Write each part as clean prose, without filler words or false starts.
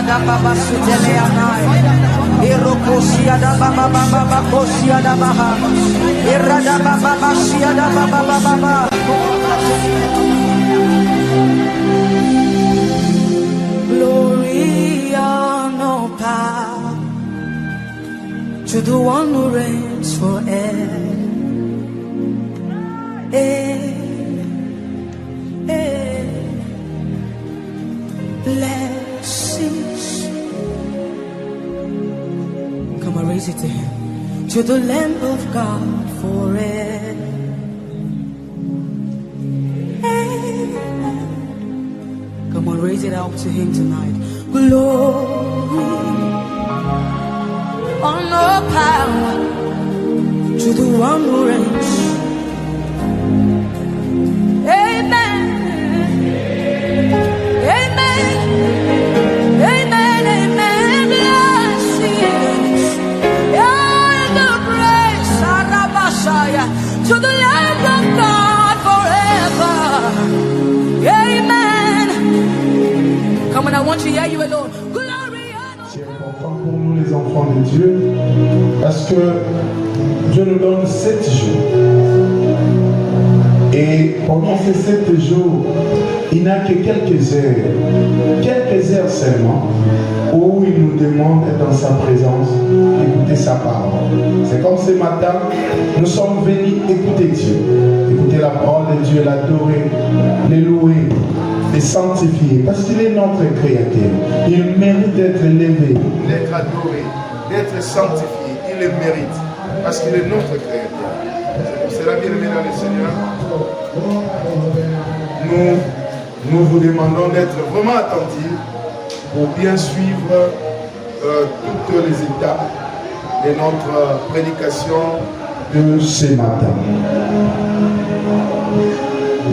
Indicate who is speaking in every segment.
Speaker 1: da baba sutele anai. Erokosia da baba baba kosia da baha. Erada baba basia da baba baba. Glory, honor, power to the one who reigns forever. Blessings. Come on, raise it to him. To the Lamb of God forever. Come on, raise it up to him tonight. Glory, honor, power to the one who reigns. Amen. Amen. Amen. Amen. Blessings. And the praise Sarabashaya to the Lamb of God forever. Amen. Come on, I want to hear you alone.
Speaker 2: C'est important pour nous les enfants de Dieu parce que Dieu nous donne 7 jours. Et pendant ces 7 jours, il n'a que quelques heures seulement, où il nous demande d'être dans sa présence, d'écouter sa parole. C'est comme ce matin, nous sommes venus écouter Dieu, écouter la parole de Dieu, l'adorer, le louer, le sanctifier, parce qu'il est notre Créateur. Il mérite d'être élevé, d'être adoré, d'être sanctifié. Il le mérite, parce qu'il est notre Créateur. C'est la bien-aimée dans le Seigneur. Nous vous demandons d'être vraiment attentifs pour bien suivre toutes les étapes de notre prédication de ce matin.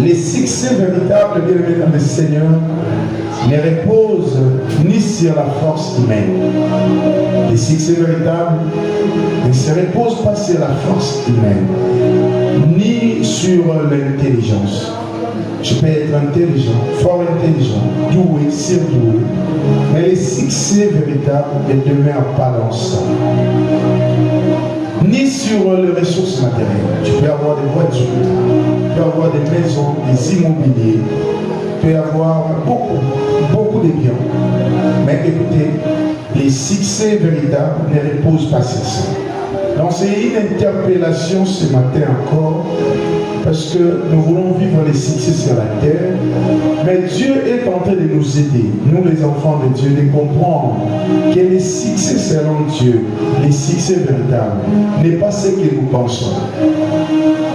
Speaker 2: Les succès véritables, bien-aimés dans le Seigneur, ne reposent ni sur la force humaine. Les succès véritables ne se reposent pas sur la force humaine, ni sur l'intelligence. Je peux être intelligent, fort intelligent, doué, surdoué, mais les succès véritables ne demeurent pas dans ça. Ni sur les ressources matérielles. Tu peux avoir des voitures, tu peux avoir des maisons, des immobiliers, tu peux avoir beaucoup de biens. Mais écoutez, les succès véritables ne reposent pas sur ça. Donc c'est une interpellation ce matin encore, parce que nous voulons vivre les succès sur la terre, mais Dieu est en train de nous aider, nous les enfants de Dieu, de comprendre que les succès selon Dieu, les succès véritables, n'est pas ce que nous pensons.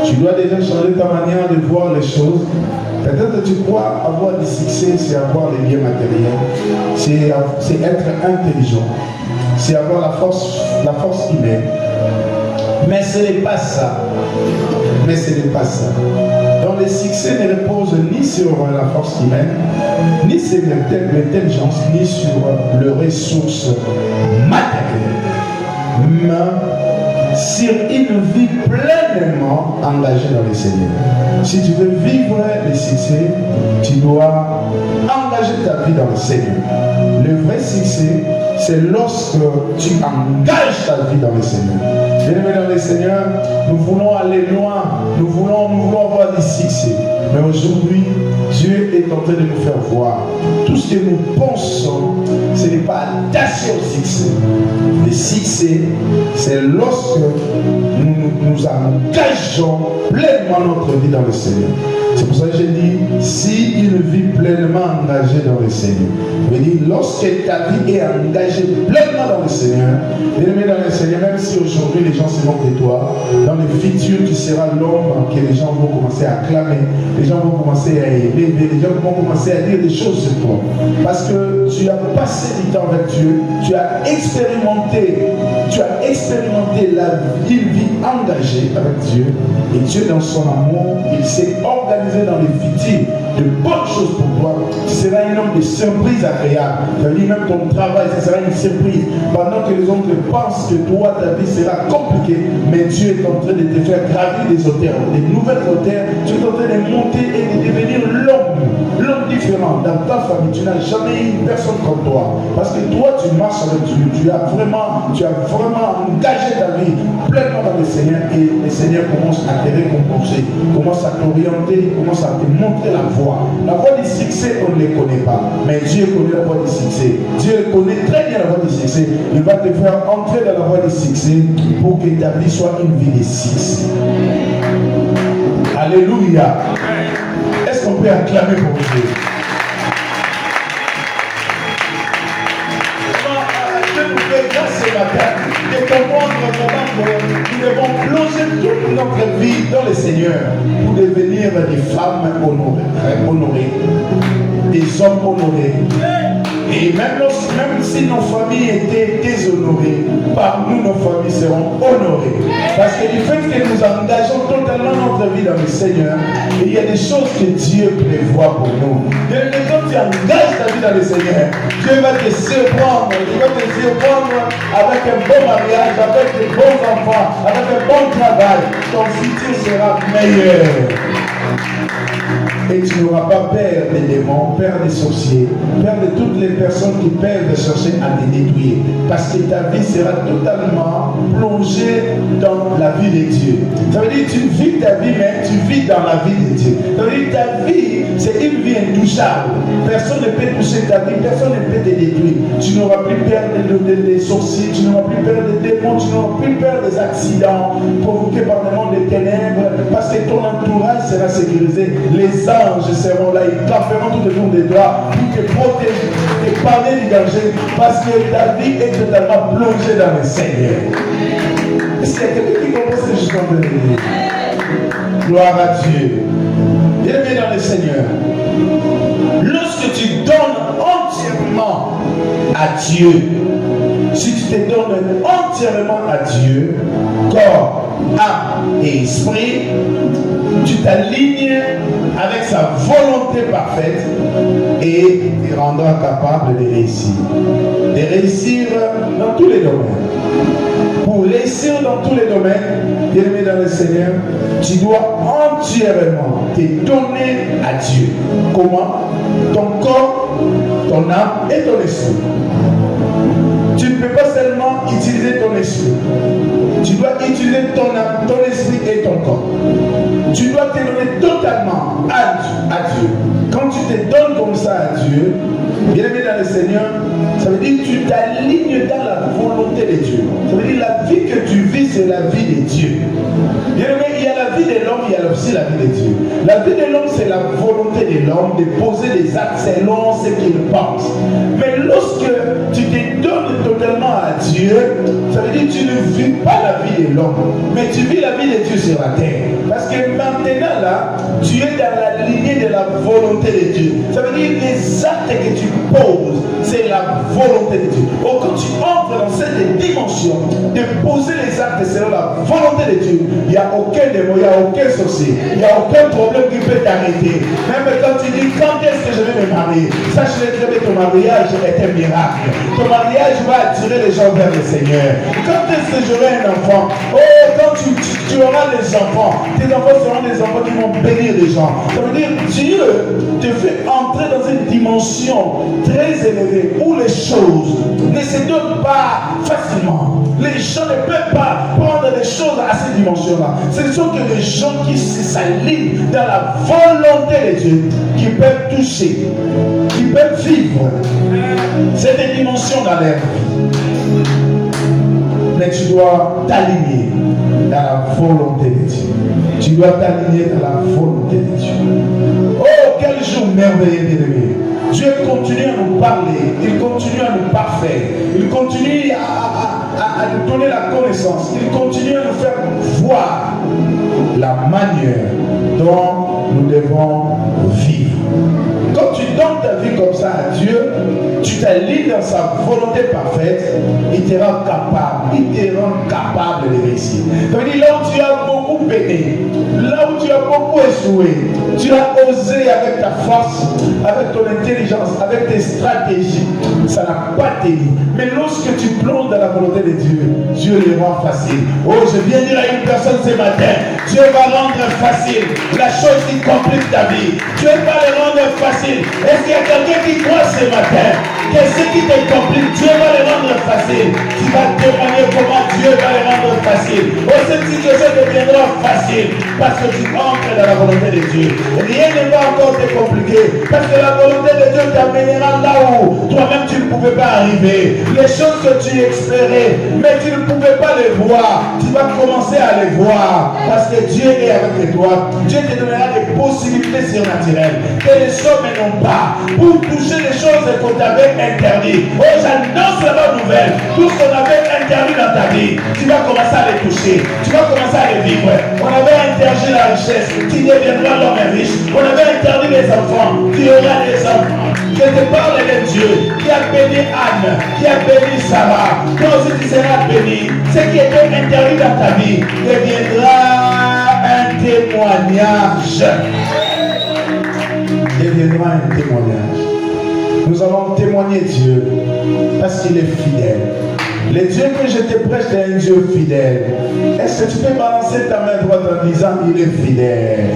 Speaker 2: Tu dois déjà changer ta manière de voir les choses. Peut-être que tu crois avoir des succès, c'est avoir les biens matériels, c'est être intelligent, c'est avoir la force humaine. Mais ce n'est pas ça. Mais ce n'est pas ça. Donc les succès ne reposent ni sur la force humaine, ni sur l'intelligence, ni sur les ressources matérielles, mais sur une vie pleinement engagée dans le Seigneur. Si tu veux vivre les succès, tu dois engager ta vie dans le Seigneur. Le vrai succès, c'est lorsque tu engages ta vie dans le Seigneur. Bien-aimés dans le Seigneur, nous voulons aller loin, nous voulons avoir des succès. Mais aujourd'hui, Dieu est en train de nous faire voir tout ce que nous pensons, ce n'est pas attaché au succès. Le succès, c'est lorsque nous engageons pleinement notre vie dans le Seigneur. C'est pour ça que j'ai dit, si une vie pleinement engagée dans le Seigneur, je veux dire, lorsque ta vie est engagée pleinement dans le Seigneur, bien-aimé dans le Seigneur, même si aujourd'hui les gens se moquent de toi, dans le futur tu seras l'homme que les gens vont commencer à acclamer, les gens vont commencer à élever, les gens vont commencer à dire des choses sur toi. Parce que tu as passé du temps avec Dieu, tu as expérimenté une vie engagée avec Dieu, et Dieu dans son amour, il s'est organisé dans le futur de bonnes choses pour toi. Tu seras un homme de surprise agréable. Même ton travail, ce sera une surprise. Pendant que les autres pensent que toi, ta vie sera compliquée, mais Dieu est en train de te faire gravir des hauteurs, des nouvelles hauteurs. Tu es en train de monter et de devenir l'homme du différent. Dans ta famille, tu n'as jamais eu une personne comme toi. Parce que toi, tu marches avec Dieu. Tu as vraiment engagé ta vie pleinement dans le Seigneur. Et le Seigneur commence à te récompenser, commence à t'orienter, commence à te montrer la voie. La voie du succès, on ne les connaît pas. Mais Dieu connaît la voie du succès. Dieu connaît très bien la voie du succès. Il va te faire entrer dans la voie du succès pour que ta vie soit une vie de succès. Alléluia. Est-ce qu'on peut acclamer pour Dieu? Dieu nous fait grâce ce matin de comprendre que nous devons plonger toute notre vie dans le Seigneur pour devenir des femmes honorées, des hommes honorés. Et même si nos familles étaient déshonorées, par nous, nos familles seront honorées. Parce que du fait que nous engageons totalement notre vie dans le Seigneur, il y a des choses que Dieu prévoit pour nous. Et quand tu engages ta vie dans le Seigneur, Dieu va te surprendre. Il va te surprendre avec un bon mariage, avec de bons enfants, avec un bon travail. Ton futur sera meilleur. Et tu n'auras pas peur des démons, peur des sorciers, peur de toutes les personnes qui peuvent chercher à te détruire. Parce que ta vie sera totalement plongée dans la vie de Dieu. Ça veut dire que tu vis ta vie, mais tu vis dans la vie de Dieu. Ça veut dire que ta vie, c'est une vie intouchable. Personne ne peut toucher ta vie, personne ne peut te détruire. Tu n'auras plus peur des sorciers, tu n'auras plus peur des démons, tu n'auras plus peur des accidents provoqués par le monde des ténèbres, parce que ton entourage sera sécurisé. Les anges seront là, ils camperont tout autour de toi pour te protéger, te parler du danger, parce que ta vie est totalement plongée dans le Seigneur. Est-ce qu'il y a quelqu'un qui comprend ce que je suis en train de dire? Gloire à Dieu. Bien-aimé dans le Seigneur, lorsque tu donnes entièrement à Dieu, si tu te donnes entièrement à Dieu, corps, âme et esprit, tu t'alignes avec sa volonté parfaite et te rendras capable de réussir. De réussir dans tous les domaines. Pour réussir dans tous les domaines, bien-aimé dans le Seigneur, tu dois entièrement te donner à Dieu. Comment? Ton corps, ton âme et ton esprit. Tu ne peux pas seulement utiliser ton esprit. Tu dois utiliser ton âme, ton esprit et ton corps. Tu dois te donner totalement à Dieu. Quand tu te donnes comme ça à Dieu, bien-aimé dans le Seigneur, ça veut dire que tu t'alignes dans la volonté de Dieu. Ça veut dire que la vie que tu vis, c'est la vie de Dieu. Bien-aimé, il y a la vie de l'homme, il y a aussi la vie de Dieu. La vie de l'homme, c'est la volonté de l'homme de poser des actes selon ce qu'il pense. Mais lorsque tu te donnes totalement à Dieu, ça veut dire que tu ne vis pas la vie de l'homme, mais tu vis la vie de Dieu sur la terre. Parce que maintenant là, tu es dans la lignée de la volonté de Dieu. Ça veut dire que les actes que tu poses, c'est la volonté de Dieu. Or, quand tu entres dans cette dimension de poser les actes selon la volonté de Dieu, il n'y a aucun démon, il n'y a aucun sorcier, il n'y a aucun problème qui peut t'arrêter. Même quand tu dis quand est-ce que je vais me marier, sache-le très bien, ton mariage est un miracle. Ton mariage va attirer les gens vers le Seigneur. Quand est-ce que j'aurai un enfant? Oh, quand tu auras des enfants, tes enfants seront des enfants qui vont bénir les gens. Ça veut dire que Dieu te fait entrer dans une dimension très élevée où les choses ne se donnent pas facilement. Les gens ne peuvent pas prendre les choses à cette dimension-là. Ce ne sont que les gens qui s'alignent dans la volonté de Dieu qui peuvent toucher, qui peuvent vivre cette dimension dans leur vie. Mais tu dois t'aligner dans la volonté de Dieu. Tu dois t'aligner dans la volonté de Dieu. Oh, quel jour merveilleux, bien-aimé. Dieu continue à nous parler, il continue à nous parfaire, il continue à nous donner la connaissance, il continue à nous faire voir la manière dont nous devons vivre. Quand tu donnes ta vie comme ça à Dieu, tu t'alignes dans sa volonté parfaite, il te rend capable de réussir. Ça veut dire là où tu as beaucoup peiné, là où tu as beaucoup échoué, tu as osé avec ta force, avec ton intelligence, avec tes stratégies, ça n'a pas tenu. Mais lorsque tu plonges dans la volonté de Dieu, Dieu les rend facile. Oh, je viens dire à une personne ce matin, Dieu va rendre facile la chose qui complique ta vie. Dieu va les rendre facile. Est-ce qu'il y a quelqu'un qui croit ce matin que ce qui te complique, Dieu va les rendre facile. Tu vas témoigner comment Dieu va les rendre facile. Oh, cette situation deviendra facile parce que tu entres dans la volonté de Dieu. Rien ne va encore te compliquer parce que la volonté de Dieu t'amènera là où toi-même tu ne pouvais pas arriver. Les choses que tu espérais, mais tu ne pouvais pas les voir, tu vas commencer à les voir parce que Dieu est avec toi. Dieu te donnera des possibilités surnaturelles que les hommes n'ont pas pour toucher les choses qu'on t'avait interdites. Oh, j'annonce la bonne nouvelle. Tout ce qu'on avait interdit dans ta vie, tu vas commencer à les toucher, tu vas commencer à les vivre. On avait interdit la richesse, tu deviendras l'homme riche. On avait interdit les enfants, tu auras des enfants. Je te parle de Dieu qui a béni Anne, qui a béni Sarah. Toi aussi tu seras béni. Ce qui était interdit dans ta vie deviendra un témoignage. Deviendra un témoignage. Nous allons témoigner Dieu parce qu'il est fidèle. Le Dieu que je te prêche est un Dieu fidèle. Est-ce que tu peux balancer ta main droite en disant il est fidèle?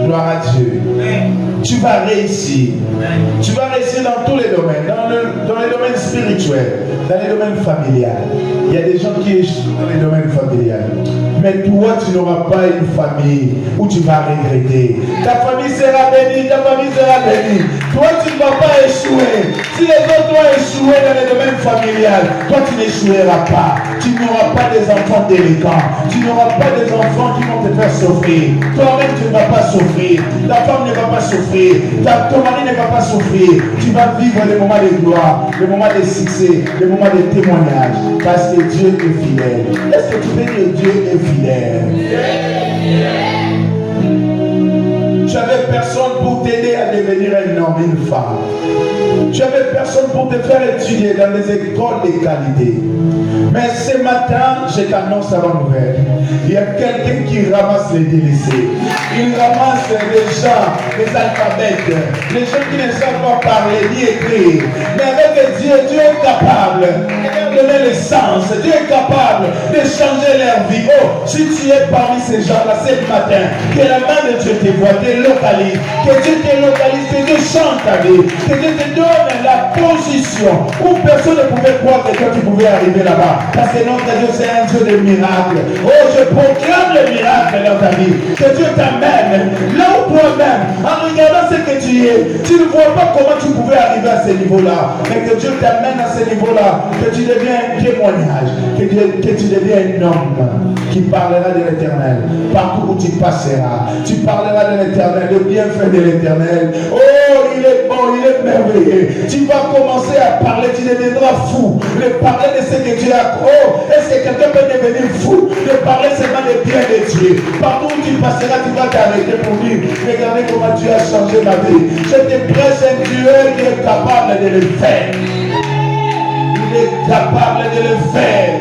Speaker 2: Gloire à Dieu. Tu vas réussir. Tu vas réussir dans tous les domaines, dans les domaines spirituels, dans les domaines familiales. Il y a des gens qui échouent dans les domaines familiales. Mais toi, tu n'auras pas une famille où tu vas regretter. Ta famille sera bénie, ta famille sera bénie. Toi, tu ne vas pas échouer. Si les autres ont échoué dans les domaines familiales, toi, tu n'échoueras pas. Tu n'auras pas des enfants délinquants. Tu n'auras pas des enfants qui vont te faire souffrir. Toi-même, tu ne vas pas souffrir. Ta femme ne va pas souffrir. Ton mari ne va pas souffrir. Tu vas vivre les moments de gloire, les moments de succès, les moments de témoignage. Parce que Dieu est fidèle. Est-ce que tu peux dire Dieu est fidèle? Tu n'avais personne pour t'aider à devenir un homme, une femme. Tu n'avais personne pour te faire étudier dans des écoles de qualité. Mais ce matin, je t'annonce la bonne nouvelle. Il y a quelqu'un qui ramasse les délaissés. Il ramasse les gens, les alphabètes, les gens qui ne savent pas parler ni écrire. Mais avec Dieu, Dieu est capable de donner le sens. Dieu est capable de changer leur vie. Oh, si tu es parmi ces gens-là ce matin, que la main de Dieu te voit, te localise, que Dieu te localise, que Dieu chante ta vie, que Dieu te donne la position où personne ne pouvait croire que toi tu pouvais arriver là-bas. Parce que notre Dieu c'est un Dieu de miracles. Oh, je proclame le miracle dans ta vie. Que Dieu t'amène là où toi-même, en regardant ce que tu es, tu ne vois pas comment tu pouvais arriver à ce niveau-là. Mais que Dieu t'amène à ce niveau-là, que tu deviens un témoignage, que tu deviens un homme qui parlera de l'Éternel. Partout où tu passeras, tu parleras de l'Éternel, le bienfait de l'Éternel. Oh, il est bon, il est merveilleux. Tu vas commencer à parler, tu deviendras fou. De parler de ce que Dieu a. Oh, est-ce que quelqu'un peut devenir fou de parler seulement des biens de Dieu? Partout où tu passeras, tu vas t'arrêter pour dire, regardez comment Dieu a changé ma vie. Je te prêche un Dieu qui est capable de le faire. Il est capable de le faire.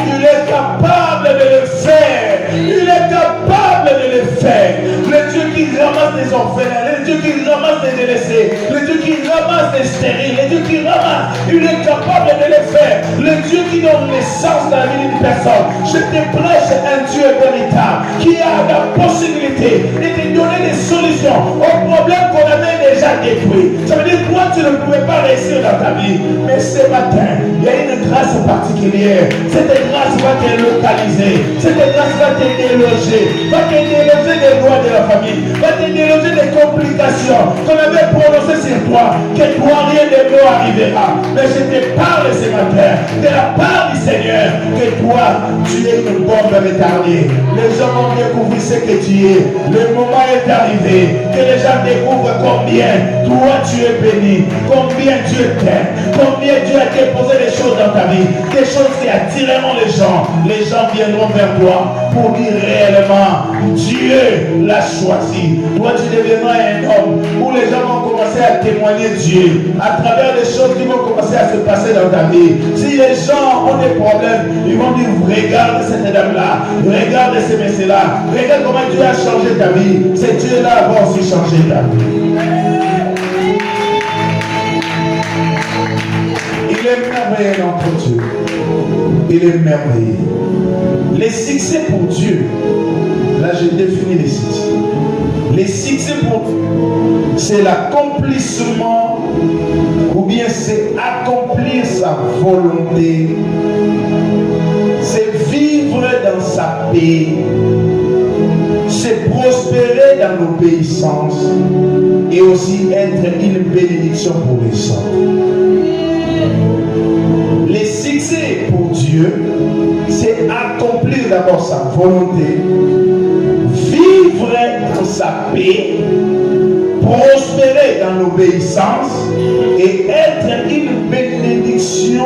Speaker 2: Il est capable de le faire. Il est capable de le faire. Le Dieu qui ramasse des orphelins, le Dieu qui ramasse des délaissés, le Dieu qui ramasse des stériles, le Dieu qui ramasse, il est capable de le faire. Le Dieu qui donne l'essence dans la vie d'une personne. Je te prêche un Dieu véritable qui a la possibilité de te donner des solutions aux problèmes qu'on avait déjà détruits. Ça veut dire que toi tu ne pouvais pas réussir dans ta vie. Mais ce matin, il y a une grâce particulière. Cette grâce va te localiser. Cette grâce va te déloger. Va te déloger des lois de la famille. Va te déloger des complications qu'on avait prononcées sur toi. Que toi, rien de bon arrivera. Mais je te parle ce matin de la part du Seigneur. Que toi, tu es une bombe retardée. Les gens vont découvrir ce que tu es. Le moment est arrivé. Que les gens découvrent combien toi tu es béni. Combien Dieu t'aime, combien Dieu a déposé des choses dans ta vie, des choses qui attireront les gens. Les gens viendront vers toi pour dire réellement, Dieu l'a choisi. Toi tu deviendras un homme où les gens vont commencer à témoigner Dieu à travers des choses qui vont commencer à se passer dans ta vie. Si les gens ont des problèmes, ils vont dire, regarde cette dame-là, regarde ce monsieur-là, regarde comment Dieu a changé ta vie. C'est Dieu-là va aussi changer ta vie. Il est merveilleux notre Dieu. Il est merveilleux. Les succès pour Dieu, là je définis les succès. Les succès pour Dieu, c'est l'accomplissement ou bien c'est accomplir sa volonté, c'est vivre dans sa paix, c'est prospérer dans l'obéissance et aussi être une bénédiction pour les autres. Les succès pour Dieu, c'est accomplir d'abord sa volonté, vivre dans sa paix, prospérer dans l'obéissance et être une bénédiction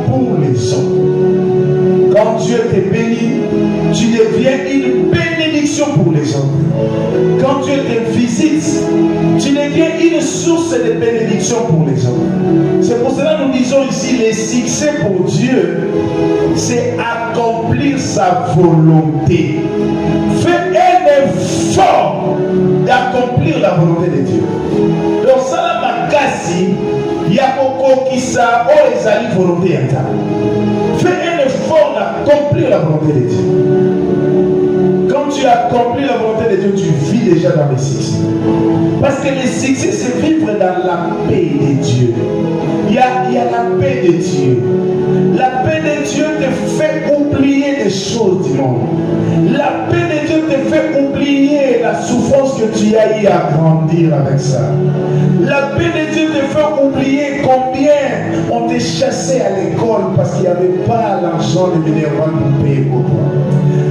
Speaker 2: pour les autres. Quand Dieu te bénit, tu deviens une bénédiction pour les autres. Quand Dieu te visite, tu deviens une source de bénédiction pour les autres. C'est pour cela que nous disons ici, les succès pour Dieu, c'est accomplir sa volonté. Fais un effort d'accomplir la volonté de Dieu. Donc ça là makasi, il y a beaucoup qui ça, oh les alliés volonté interne. Fais un effort d'accomplir la volonté de Dieu. Quand tu accomplis la volonté de Dieu, tu vis déjà dans les succès. Parce que les succès, c'est vivre dans la paix de Dieu. Il y a la paix de Dieu. La paix de Dieu te fait oublier les choses du monde. La paix de Dieu te fait oublier la souffrance que tu as eu à grandir avec ça. La paix de Dieu te fait oublier combien on t'a chassé à l'école parce qu'il n'y avait pas l'argent de minéral pour payer pour toi.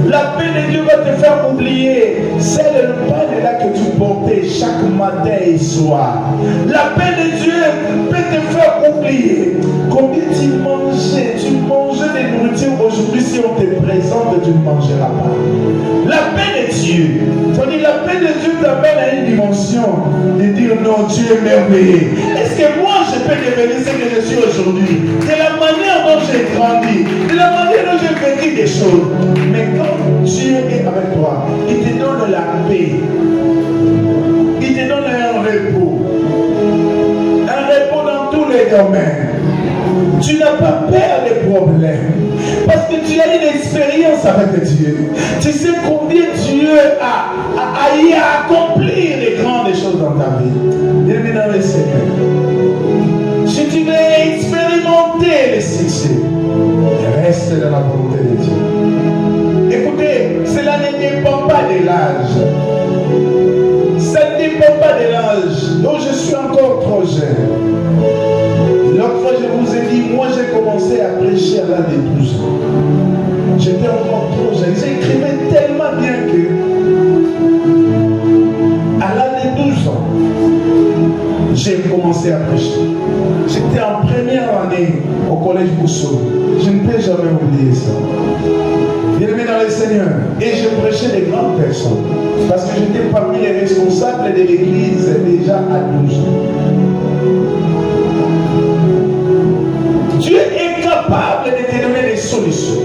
Speaker 2: La paix de Dieu va te faire oublier celle le pain là que tu portais chaque matin et soir. La paix de Dieu peut te faire oublier combien tu mangeais des nourritures aujourd'hui. Si on te présente, tu ne mangeras pas. La paix de Dieu, c'est-à-dire la paix de Dieu t'amène à une dimension de dire non, Dieu est merveilleux. Est-ce que moi je peux devenir ce que je suis aujourd'hui? De la manière dont j'ai grandi, de la manière dont j'ai vécu des choses. Mais quand Dieu est avec toi, il te donne la paix, il te donne un repos dans tous les domaines. Tu n'as pas peur des problèmes parce que tu as une expérience avec Dieu. Tu sais combien Dieu a accompli les grandes choses dans ta vie. Bien dans le Seigneur. Si tu veux expérimenter les succès, reste dans la volonté de Dieu. Écoutez, cela ne dépend pas de l'âge. Ça ne dépend pas de l'âge. Donc je suis encore trop jeune. L'autre fois, je vous ai dit, moi j'ai commencé à prêcher à l'âge de 12 ans. J'étais encore trop jeune. J'écrivais tellement bien que, à l'âge de 12 ans, j'ai commencé à prêcher. J'étais en première année au collège Boussou. Je ne peux jamais oublier ça. Bien-aimé dans le Seigneur. Et je prêchais des grandes personnes. Parce que j'étais parmi les responsables de l'église déjà à 12 ans. Dieu est capable de te donner des solutions.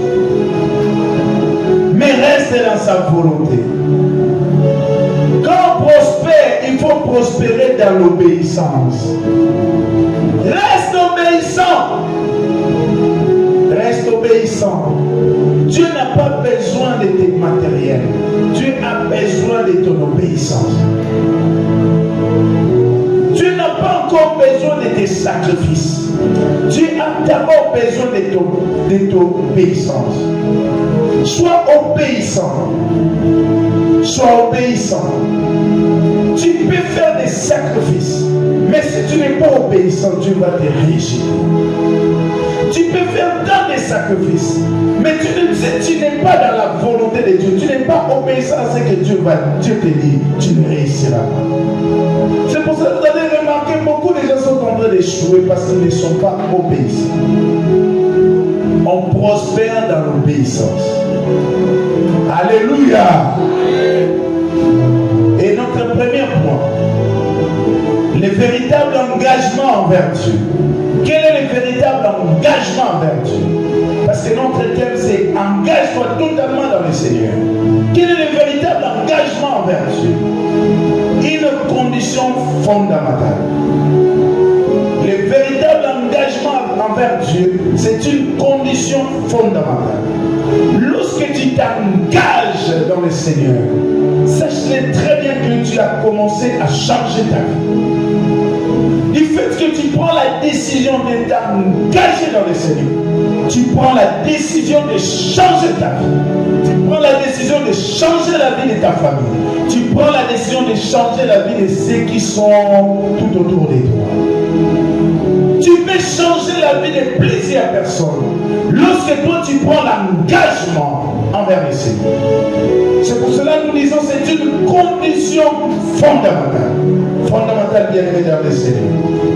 Speaker 2: Mais reste dans sa volonté. Quand on prospère, il faut prospérer dans l'obéissance. Reste obéissant. Reste obéissant. Dieu n'a pas besoin de tes matériels. Dieu a besoin de ton obéissance. Dieu n'a pas encore besoin de tes sacrifices. Dieu a d'abord besoin de ton obéissance. Sois obéissant. Sois obéissant. Tu peux faire des sacrifices, mais si tu n'es pas obéissant, Dieu va te rejeter. Tu peux faire tant de sacrifices, mais tu n'es pas dans la volonté de Dieu. Tu n'es pas obéissant à ce que Dieu te dit. Tu ne réussiras pas. C'est pour ça que vous allez remarquer échouer parce qu'ils ne sont pas obéissants. On prospère dans l'obéissance. Alléluia. Et notre premier point, le véritable engagement envers Dieu. Quel est le véritable engagement envers Dieu? Parce que notre thème c'est engage-toi totalement dans le Seigneur. Quel est le véritable engagement envers Dieu? Une condition fondamentale. Le véritable engagement envers Dieu, c'est une condition fondamentale. Lorsque tu t'engages dans le Seigneur, sache-le très bien que tu as commencé à changer ta vie. Du fait que tu prends la décision de t'engager dans le Seigneur, tu prends la décision de changer ta vie. Tu prends la décision de changer la vie de ta famille. Tu prends la décision de changer la vie de ceux qui sont tout autour de toi. Tu peux changer la vie de plusieurs personnes lorsque toi tu prends l'engagement envers le Seigneur. C'est pour cela que nous disons que c'est une condition fondamentale. Fondamentale, bien aimé dans le Seigneur.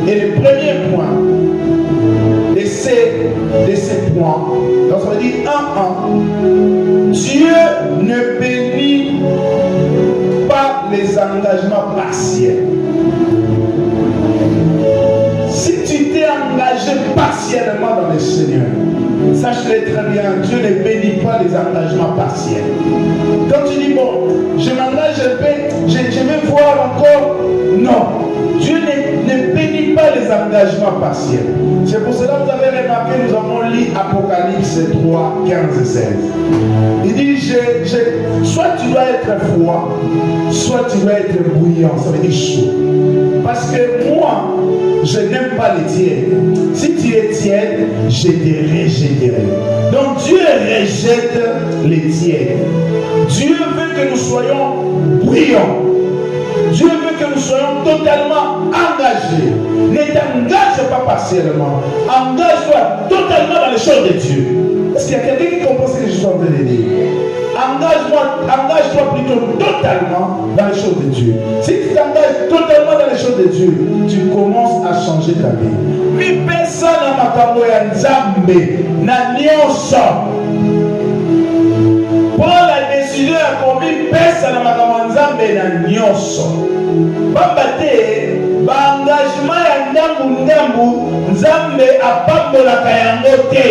Speaker 2: Et le premier point de ces points, donc ça veut dire 1. Dieu ne bénit pas les engagements partiels. Si tu t'es engagé partiellement dans le Seigneur, sache-le très bien, Dieu ne bénit pas les engagements partiels. Quand tu dis, bon, je m'engage un peu, je vais voir encore, non. Dieu ne bénit pas les engagements partiels. C'est pour cela que vous avez remarqué, nous avons lu Apocalypse 3, 15 et 16. Il dit, soit tu dois être froid, soit tu dois être bouillant, ça veut dire chaud. Parce que moi, je n'aime pas les tièdes. Si tu es tiède, je te rejetterai. Donc Dieu rejette les tièdes. Dieu veut que nous soyons brillants. Dieu veut que nous soyons totalement engagés. Ne t'engage pas partiellement. Engage-toi totalement dans les choses de Dieu. Est-ce qu'il y a quelqu'un qui comprend ce que je suis en train de dire? Engage-toi plutôt totalement dans les choses de Dieu. Si tu t'engages totalement dans les choses de Dieu, tu commences à changer ta vie. Mi pesa na makambo ya Nzambe na nyonso. Prends la décision ya komi pesa na makambo ya Nzambe na nyonso. Bamba te ba engagement ya ndambu Nzambe apambolaka yango te.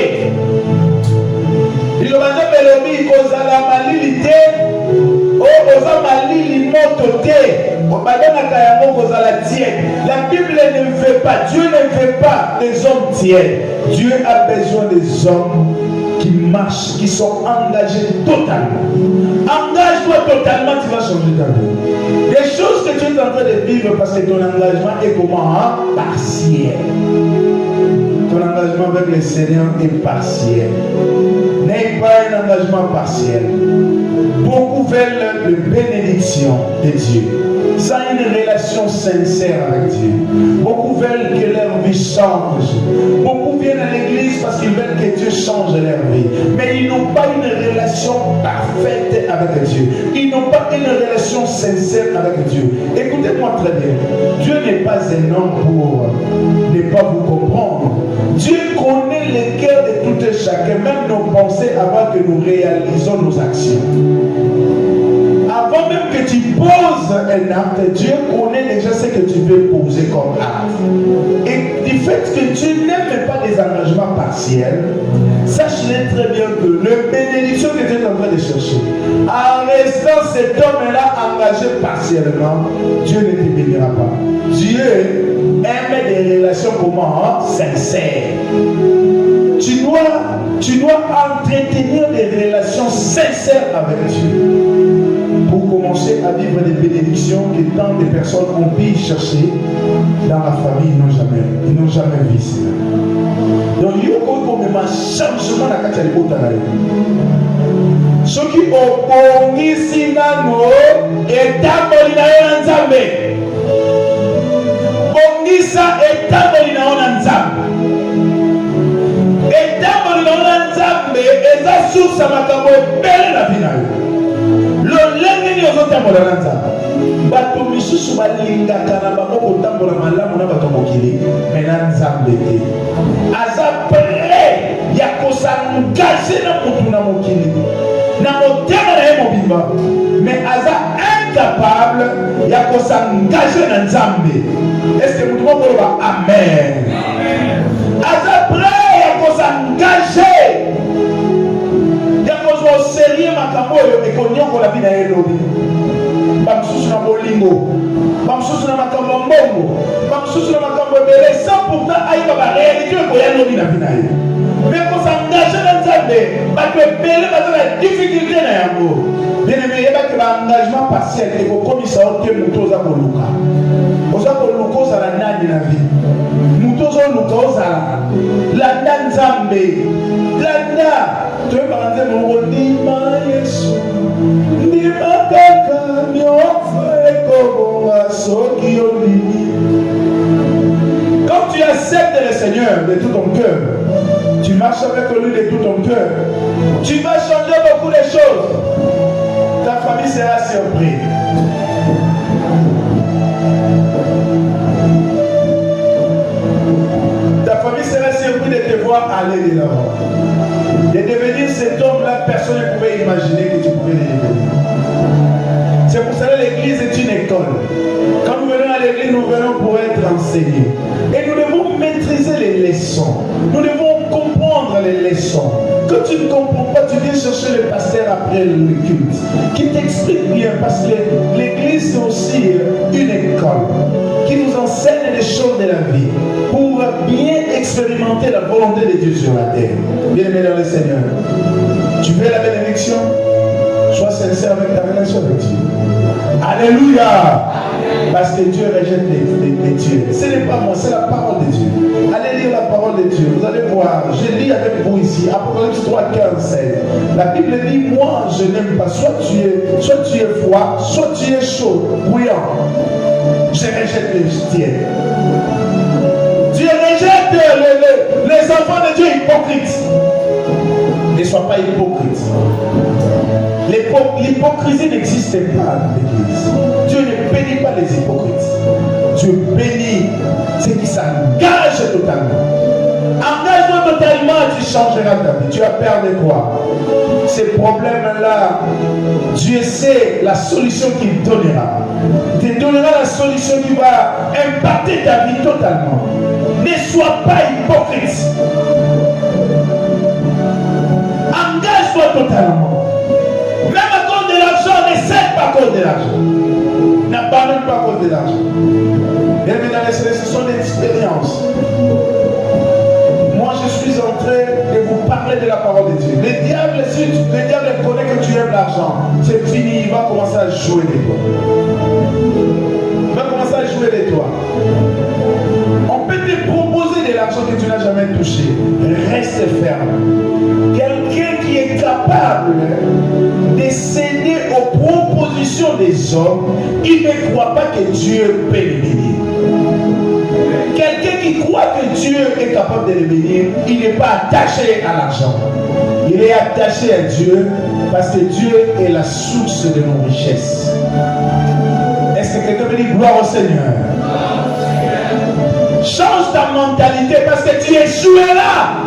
Speaker 2: Il va dire que kozala malili te, oza malili moto te, badana yango kozala tiède. La Bible ne veut pas, Dieu ne veut pas des hommes tièdes. Dieu a besoin des hommes qui marchent, qui sont engagés totalement. Engage-toi totalement, tu vas changer ta vie. Des choses que tu es en train de vivre parce que ton engagement est comment? Partiel. Ton engagement avec le Seigneur est partiel. N'est pas un engagement partiel. Beaucoup veulent la bénédiction de Dieu, sans une relation sincère avec Dieu. Beaucoup veulent que leur vie change. Beaucoup viennent à l'église parce qu'ils veulent que Dieu change leur vie. Mais ils n'ont pas une relation parfaite avec Dieu. Ils n'ont pas une relation sincère avec Dieu. Écoutez-moi très bien. Dieu n'est pas un homme pour ne pas vous comprendre. Dieu connaît le cœur de tout et chacun, même nos pensées avant que nous réalisons nos actions. Avant même que tu poses un acte, Dieu connaît déjà ce que tu veux poser comme acte. Et du fait que tu n'aimes pas des engagements partiels, sache-le très bien que le bénédiction que tu es en train de chercher, en restant cet homme-là engagé partiellement, Dieu ne te bénira pas. Dieu aime des relations comment? Sincères. Tu dois entretenir des relations sincères avec Dieu pour commencer à vivre des bénédictions que tant de personnes ont pu chercher dans la famille, ils n'ont jamais vu cela. Donc il y a un changement dans la vie. Ce qui opposent nano et tamboli na yo nzambe. Bongisa et tamboli na yo nzambe. Et tamboli na yo nzambe eza source ya makambo ebele na vie na yo. Lolenge ni ozotambola na nzambe. bato misusu balingaka na bango kotambola malamu na bato mokili me na nzambe te aza prêt ya kosengage na mutu na mokili na motema na ye mobimba mais aza incapable ya kosengage na nzambe. Est-ce que mutu mokoloba amen? Aza prêt ya kosengage ya kozwa au sérieux makambo oyo ekonyokola vi na ye lobi. Bamsusu na bolingo, bamsusu na makambo mbongo, bamsusu na makambo ebele sans pourtant ayeba baréalité ekoya lobi na vi na ye. Mais kosengage na nzambe bato ebele baza na difficulté na yango. Bien-aimé, yebaki baengagement partiel ekokomisa yo te moto oza koluka. Oza koluka ozala nani na vi. Moto ozoluka ozala landa nzambe, landa toyebaka nzambe moko ndima Yesu, ndima kaka nyonso ekobonga soki olingi. Quand tu acceptes le Seigneur de tout ton cœur, tu marches avec lui de tout ton cœur, tu vas changer beaucoup de choses. Ta famille sera surprise. Ta famille sera surprise de te voir aller de l'avant. De devenir cet homme-là, personne ne pouvait imaginer que tu pouvais le devenir. C'est pour cela que l'église est une école. Quand nous venons à l'église, nous venons pour être enseignés. Et nous devons maîtriser les leçons. Nous devons comprendre les leçons. Quand tu ne comprends pas, tu viens chercher le pasteur après le culte, qui t'explique bien, parce que l'église c'est aussi une école qui nous enseigne les choses de la vie pour bien expérimenter la volonté de Dieu sur la terre. Bien-aimé dans le Seigneur, tu veux la bénédiction? Sois sincère avec ta relation avec Dieu. Alléluia! Parce que Dieu rejette les dieux. Ce n'est pas moi, c'est la parole de Dieu. Allez lire la parole de Dieu. Vous allez voir. Je lis avec vous ici. Apocalypse 3, 15, 16. La Bible dit, moi je n'aime pas. Soit tu es froid, soit tu es chaud, bouillant. Je rejette les tiens. Dieu rejette les enfants de Dieu hypocrites. Ne sois pas hypocrite. L'hypocrisie n'existe pas dans l'église. Dieu ne bénit pas les hypocrites. Dieu bénit ceux qui s'engagent totalement. Engage-toi totalement, tu changeras ta vie. Tu as peur de quoi? Ces problèmes-là, Dieu sait la solution qu'il donnera. Il te donnera la solution qui va impacter ta vie totalement. Ne sois pas hypocrite. Engage-toi totalement. Même à cause de l'argent, ne cède pas à cause de l'argent. N'abandonne pas à cause de l'argent. Bien mesdames, ce sont des expériences. Moi, je suis en train de vous parler de la parole de Dieu. Le diable, si le diable connaît que tu aimes l'argent, c'est fini, il va commencer à jouer de toi. Il va commencer à jouer de toi. On peut te proposer de l'argent que tu n'as jamais touché. Reste ferme. Quelqu'un qui est capable de céder aux propositions des hommes, il ne croit pas que Dieu peut le bénir. Quelqu'un qui croit que Dieu est capable de le bénir, il n'est pas attaché à l'argent. Il est attaché à Dieu parce que Dieu est la source de nos richesses. Est-ce que quelqu'un peut dire gloire au Seigneur? Change ta mentalité parce que tu échoueras.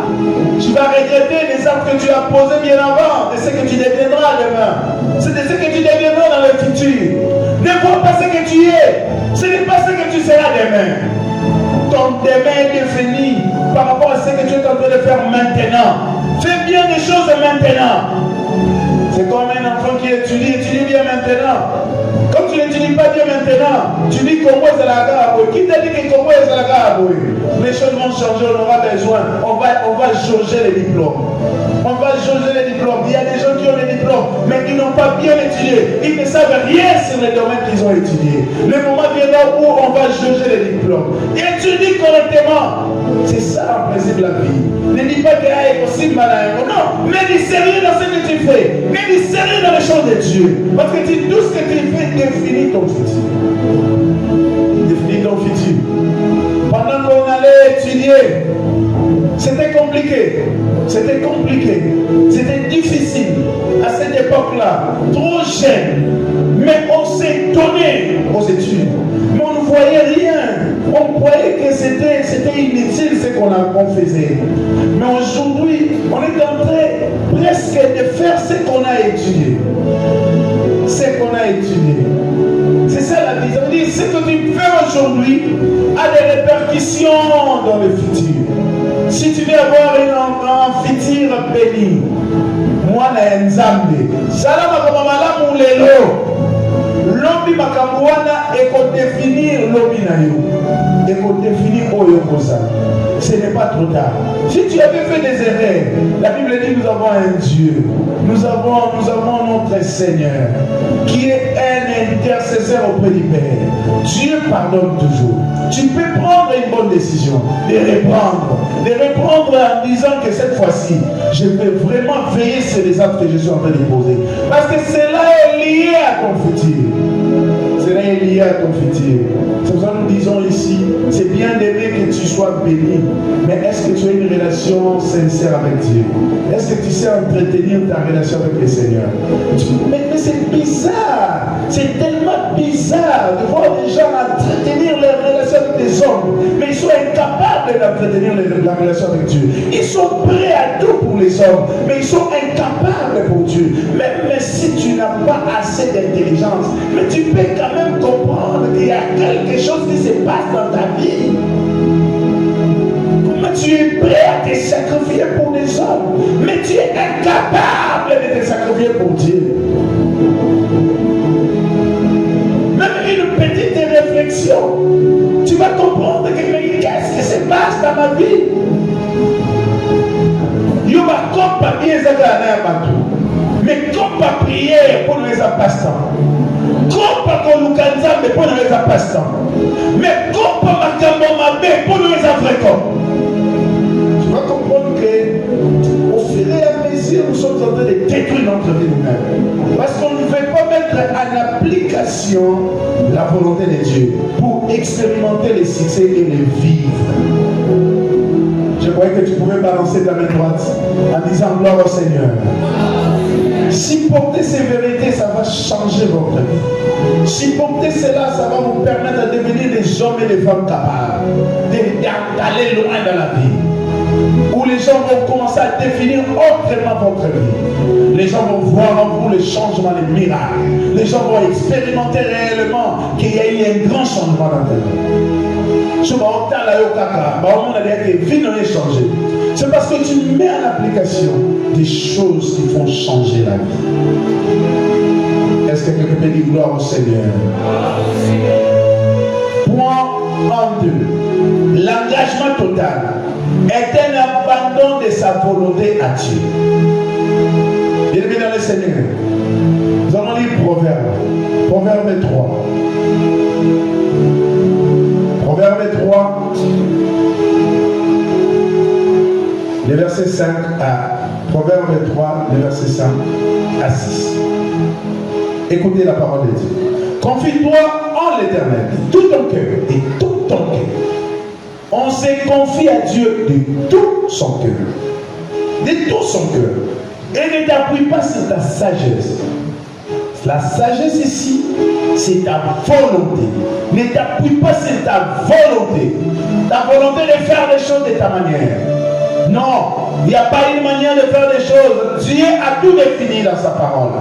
Speaker 2: Tu vas regretter les arbres que tu as posés bien avant, de ce que tu deviendras demain. C'est de ce que tu deviendras dans le futur. Ne vois pas ce que tu es. Ce n'est pas ce que tu seras demain. Ton demain est défini par rapport à ce que tu es en train de faire maintenant. Fais bien les choses maintenant. C'est comme un enfant qui étudie bien maintenant. Quand tu n'étudies pas bien maintenant, tu dis Congo c'est la gare. Qui t'a dit que Congo c'est la gare? Les choses vont changer, on aura besoin. On va jauger les diplômes. On va jauger les diplômes. Il y a des gens qui ont des diplômes, mais qui n'ont pas bien étudié. Ils ne savent rien sur les domaines qu'ils ont étudiés. Le moment viendra où on va jauger les diplômes. Étudie correctement. C'est ça en principe la vie. Ne dis pas que c'est possible malin. Non, mais dis sérieux dans ce que tu fais. Mais dis sérieux dans les choses de Dieu. Parce que tout ce que tu fais définit ton futur. Définit ton futur. Pendant qu'on allait étudier, c'était compliqué. C'était compliqué. C'était difficile à cette époque-là. Trop jeune. Mais on s'est donné études. Mais on ne voyait rien. On croyait que c'était inutile ce qu'on faisait. Mais aujourd'hui, on est en train presque de faire ce qu'on a étudié. Ce qu'on a étudié. C'est ça la vie. Ça veut dire ce que tu fais aujourd'hui a des répercussions dans le futur. Si tu veux avoir un futur béni, moi na nzambe. Salama kama malamu lelo. L'homme makamwana et qu'on définir l'homme na yo. Et qu'on définit oyo kosa. Ce n'est pas trop tard. Si tu avais fait des erreurs, la Bible dit nous avons un Dieu. Nous avons notre Seigneur qui est un intercesseur auprès du Père. Dieu pardonne toujours. Tu peux prendre une bonne décision, de reprendre en disant que cette fois-ci, je vais vraiment veiller sur les actes que je suis en train de poser. Parce que cela est lié à ton futur. Cela est lié à ton futur. C'est pour ça que nous disons ici, c'est bien d'aimer que tu sois béni, mais est-ce que tu as une relation sincère avec Dieu? Est-ce que tu sais entretenir ta relation avec le Seigneur? Mais c'est bizarre, c'est tellement bizarre de voir des gens entretenir leur relation avec des hommes, mais ils sont incapables d'entretenir la relation avec Dieu. Ils sont prêts à tout pour les hommes, mais ils sont incapables pour Dieu. Même si tu n'as pas assez d'intelligence, mais tu peux quand même comprendre qu'il y a quelque chose qui se passe dans ta vie. Comment tu es prêt à te sacrifier pour des hommes, mais tu es incapable de te sacrifier pour Dieu. Même une petite réflexion, tu vas comprendre que mais qu'est-ce qui se passe dans ma vie. Il va pas bien mais comme pas prière pour les passe-temps. Comme pas qu'on nous canne pour les passe-temps. Mais comme pas ma pour les fréquents. Tu vas comprendre que au fur et à mesure nous sommes en train de détruire notre vie nous-mêmes. Parce qu'on ne veut pas mettre en application la volonté de Dieu pour expérimenter les succès et les vivre. Je croyais que tu pouvais balancer ta main droite en disant gloire au Seigneur. Si porter ces vérités, ça va changer votre vie. Si porter cela, ça va vous permettre de devenir des hommes et des femmes capables d'aller loin dans la vie. Où les gens vont commencer à définir autrement votre vie. Les gens vont voir en vous les changements, les miracles. Les gens vont expérimenter réellement qu'il y a eu un grand changement dans ta vie. Je m'entends là au caca, on a dit que vie n'a changé. C'est parce que tu mets en application des choses qui font changer la vie. Est-ce que quelqu'un peut dire gloire au Seigneur? Point 2. L'engagement total est un abandon de sa volonté à Dieu. Bien-aimé dans le Seigneur, nous allons lire Proverbe 3. Proverbe 3, les versets 5 à Proverbe 3, les versets 5 à 6. Écoutez la parole de Dieu. Confie-toi en l'Éternel de tout ton cœur et tout ton cœur. On se confie à Dieu de tout son cœur. De tout son cœur. Et ne t'appuie pas sur ta sagesse. La sagesse ici, c'est ta volonté. Ne t'appuie pas sur ta volonté. Ta volonté de faire les choses de ta manière. Non, il n'y a pas une manière de faire les choses. Dieu a tout défini dans sa parole.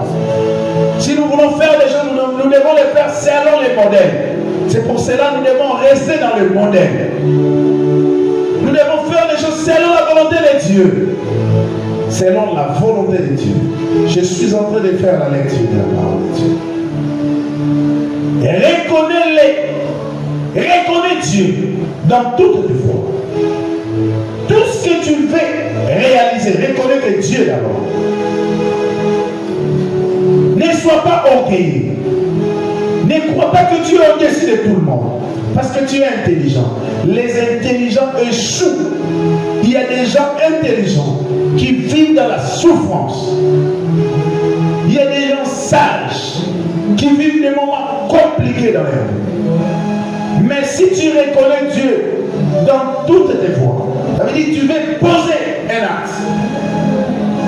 Speaker 2: Si nous voulons faire des choses, nous devons les faire selon les modèles. C'est pour cela que nous devons rester dans le modèle. Nous devons faire les choses selon la volonté de Dieu. Selon la volonté de Dieu. Je suis en train de faire la lecture de la parole de Dieu. Et reconnais-les. Reconnais Dieu dans toutes tes voies. Tout ce que tu veux réaliser, reconnais que Dieu d'abord. Ne sois pas orgueilleux. Ne crois pas que tu es au-dessus de tout le monde. Parce que tu es intelligent. Les intelligents échouent. Il y a des gens intelligents qui vivent dans la souffrance. Il y a des gens sages qui vivent des moments compliqués dans leur vie. Mais si tu reconnais Dieu dans toutes tes voies, ça veut dire que tu veux poser un acte.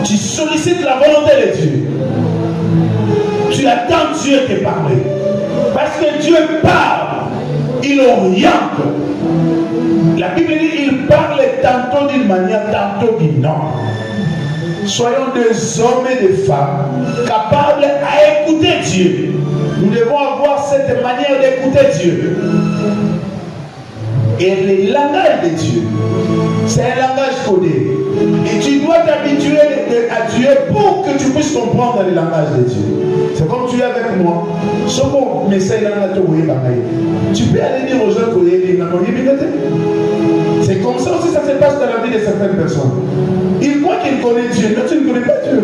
Speaker 2: Tu sollicites la volonté de Dieu. Tu attends Dieu te parler. Parce que Dieu parle, il oriente. La Bible dit il parle tantôt d'une manière, tantôt d'une autre. Soyons des hommes et des femmes capables à écouter Dieu. Nous devons avoir cette manière d'écouter Dieu. Et le langage de Dieu, c'est un langage codé. Et tu dois t'habituer à Dieu pour que tu puisses comprendre le langage de Dieu. C'est comme tu es avec moi. Tu peux aller dire aux gens que c'est comme ça aussi ça se passe dans la vie de certaines personnes. Ils croient qu'ils connaissent Dieu, mais tu ne connais pas Dieu.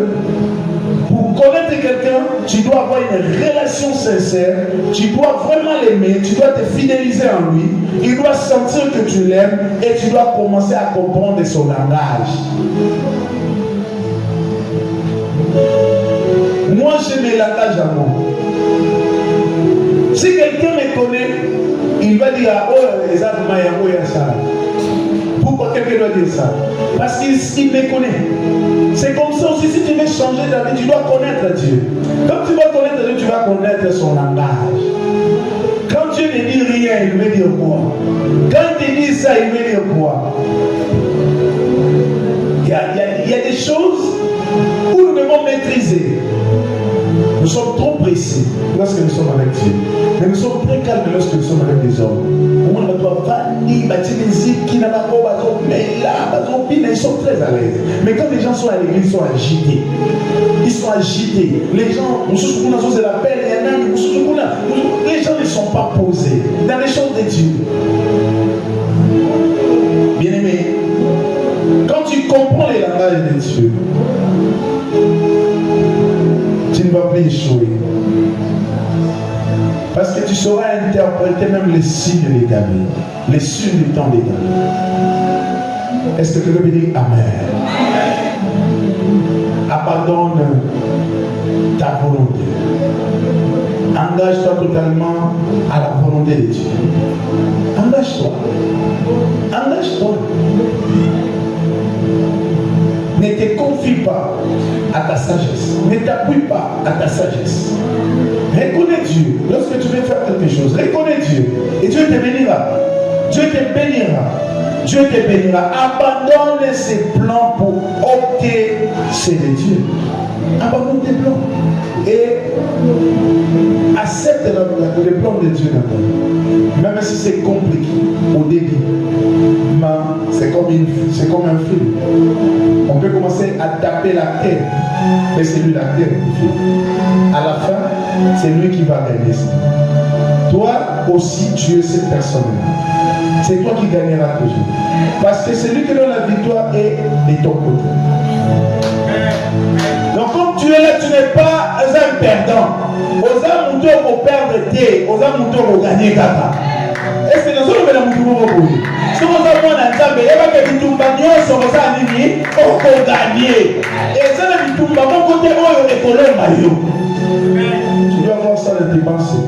Speaker 2: Pour connaître quelqu'un, tu dois avoir une relation sincère, tu dois vraiment l'aimer, tu dois te fidéliser en lui, il doit sentir que tu l'aimes et tu dois commencer à comprendre son langage. Moi, j'ai mes langages à moi. Si quelqu'un me connaît, il va dire « Oh, les Admaïamo et ça ». Pourquoi quelqu'un doit dire ça? Parce qu'il me connaît. C'est comme ça aussi, si tu veux changer ta vie, tu dois connaître Dieu. Quand tu vas connaître Dieu, tu vas connaître son langage. Quand Dieu ne dit rien, il veut dire quoi? Quand il dit ça, il veut dire quoi? Il y a des choses où nous devons maîtriser. Nous sommes trop précis lorsque nous sommes avec Dieu. Mais nous sommes très calmes lorsque nous sommes avec des hommes. Ils sont très à l'aise. Mais quand les gens sont à l'église, ils sont agités. Ils sont agités. Les gens, c'est la paix, les gens ne sont pas posés dans les choses de Dieu. Bien-aimé, quand tu comprends les langages de Dieu, tu ne vas plus échouer. Parce que tu sauras interpréter même les signes légamés, les signes du temps légamé. Est-ce que quelqu'un peut dire Amen? Abandonne ta volonté. Engage-toi totalement à la volonté de Dieu. Engage-toi. Engage-toi. Ne te confie pas à ta sagesse. Ne t'appuie pas à ta sagesse. Reconnais Dieu. Lorsque tu veux faire quelque chose, reconnais Dieu. Et Dieu te bénira. Dieu te bénira. Dieu te bénira. Abandonne ses plans pour opter chez Dieu. Abandonne tes plans. Et accepte le plan de Dieu dans ta vie. Même si c'est compliqué au début. C'est comme un film. On peut commencer à taper la terre. Mais c'est lui la terre qui fait. À la fin, c'est lui qui va gagner ça. Toi aussi, tu es cette personne-là. C'est toi qui gagneras toujours. Parce que celui qui donne la victoire est de ton côté. Donc comme tu es là, tu n'es pas un perdant. Aux âmes pour perdre tes, aux âmes pour gagner kaka. Est-ce que nous sommes dans le monde? Si vous avez un ensemble, il y a des gens qui sont gagner. Et ça, les gens qui sont côté tu dois avoir ça dans tes pensées.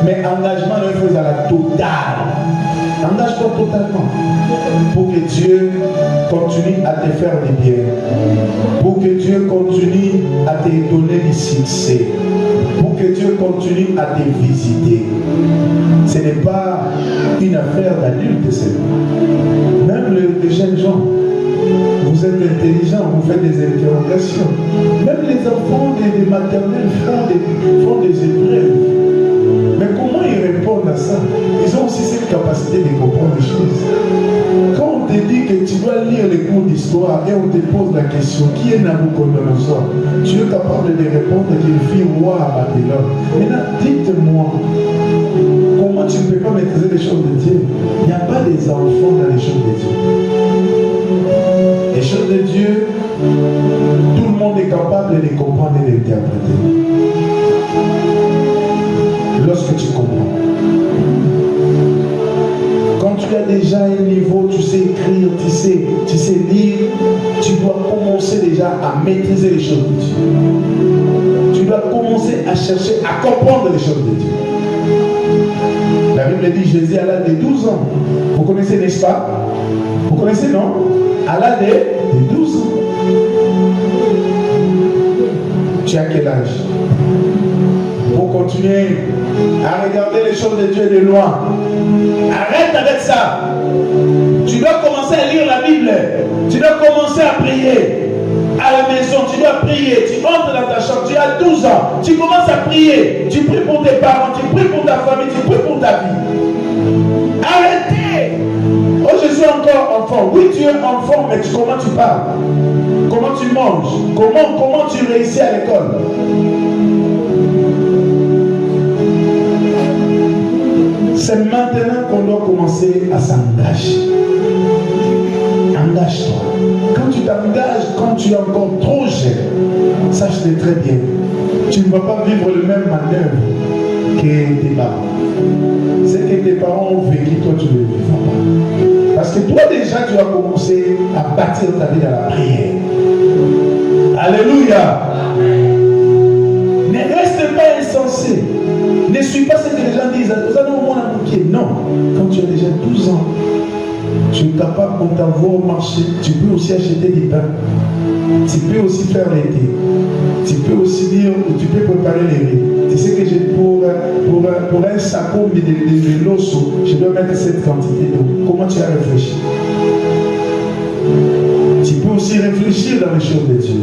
Speaker 2: Mais engagement, il faut à la totale. Engage-toi totalement pour que Dieu continue à te faire du bien, pour que Dieu continue à te donner du succès, pour que Dieu continue à te visiter. Ce n'est pas une affaire d'adulte seulement. Même les jeunes gens, vous êtes intelligents, vous faites des interrogations. Même les enfants des maternelles font des épreuves. Mais comment ils répondent à ça? Ils ont aussi cette capacité de comprendre les choses. Quand on te dit que tu dois lire les cours d'histoire et on te pose la question, qui est Nabucodonosor? Tu es capable de répondre qu'il fut roi à Babylone. Maintenant, dites-moi, comment tu ne peux pas maîtriser les choses de Dieu? Il n'y a pas des enfants dans les choses de Dieu. Les choses de Dieu, tout le monde est capable de les comprendre et de les interpréter. Lorsque tu comprends. Quand tu as déjà un niveau, tu sais écrire, tu sais lire, tu dois commencer déjà à maîtriser les choses de Dieu. Tu dois commencer à chercher à comprendre les choses de Dieu. La Bible dit Jésus à l'âge de 12 ans. Vous connaissez, n'est-ce pas? Vous connaissez, non? À l'âge de 12 ans. Tu as quel âge? Pour continuer continuer à regarder les choses de Dieu de loin. Arrête avec ça. Tu dois commencer à lire la Bible. Tu dois commencer à prier. À la maison, tu dois prier. Tu entres dans ta chambre, tu as 12 ans. Tu commences à prier. Tu pries pour tes parents, tu pries pour ta famille, tu pries pour ta vie. Arrêtez. Oh, je suis encore enfant. Oui, tu es enfant, mais comment tu parles? Comment tu manges? Comment tu réussis à l'école? C'est maintenant qu'on doit commencer à s'engager. Engage-toi. Quand tu t'engages, quand tu es encore trop jeune, sache-le très bien, tu ne vas pas vivre le même manœuvre que tes parents. Ce que tes parents ont vécu, toi tu ne le vivras pas. Parce que toi déjà, tu as commencé à bâtir ta vie dans la prière. Alléluia. Ne reste pas insensé. Ne suis pas ce que les gens disent. Vous avez au moins un bouquet. Non. Quand tu as déjà 12 ans, tu es capable de t'avoir marché. Tu peux aussi acheter du pain. Tu peux aussi faire l'été. Tu peux aussi dire, tu peux préparer les riz. Tu sais que pour un sacco de l'osso, je dois mettre cette quantité d'eau. Comment tu as réfléchi? Tu peux aussi réfléchir dans les choses de Dieu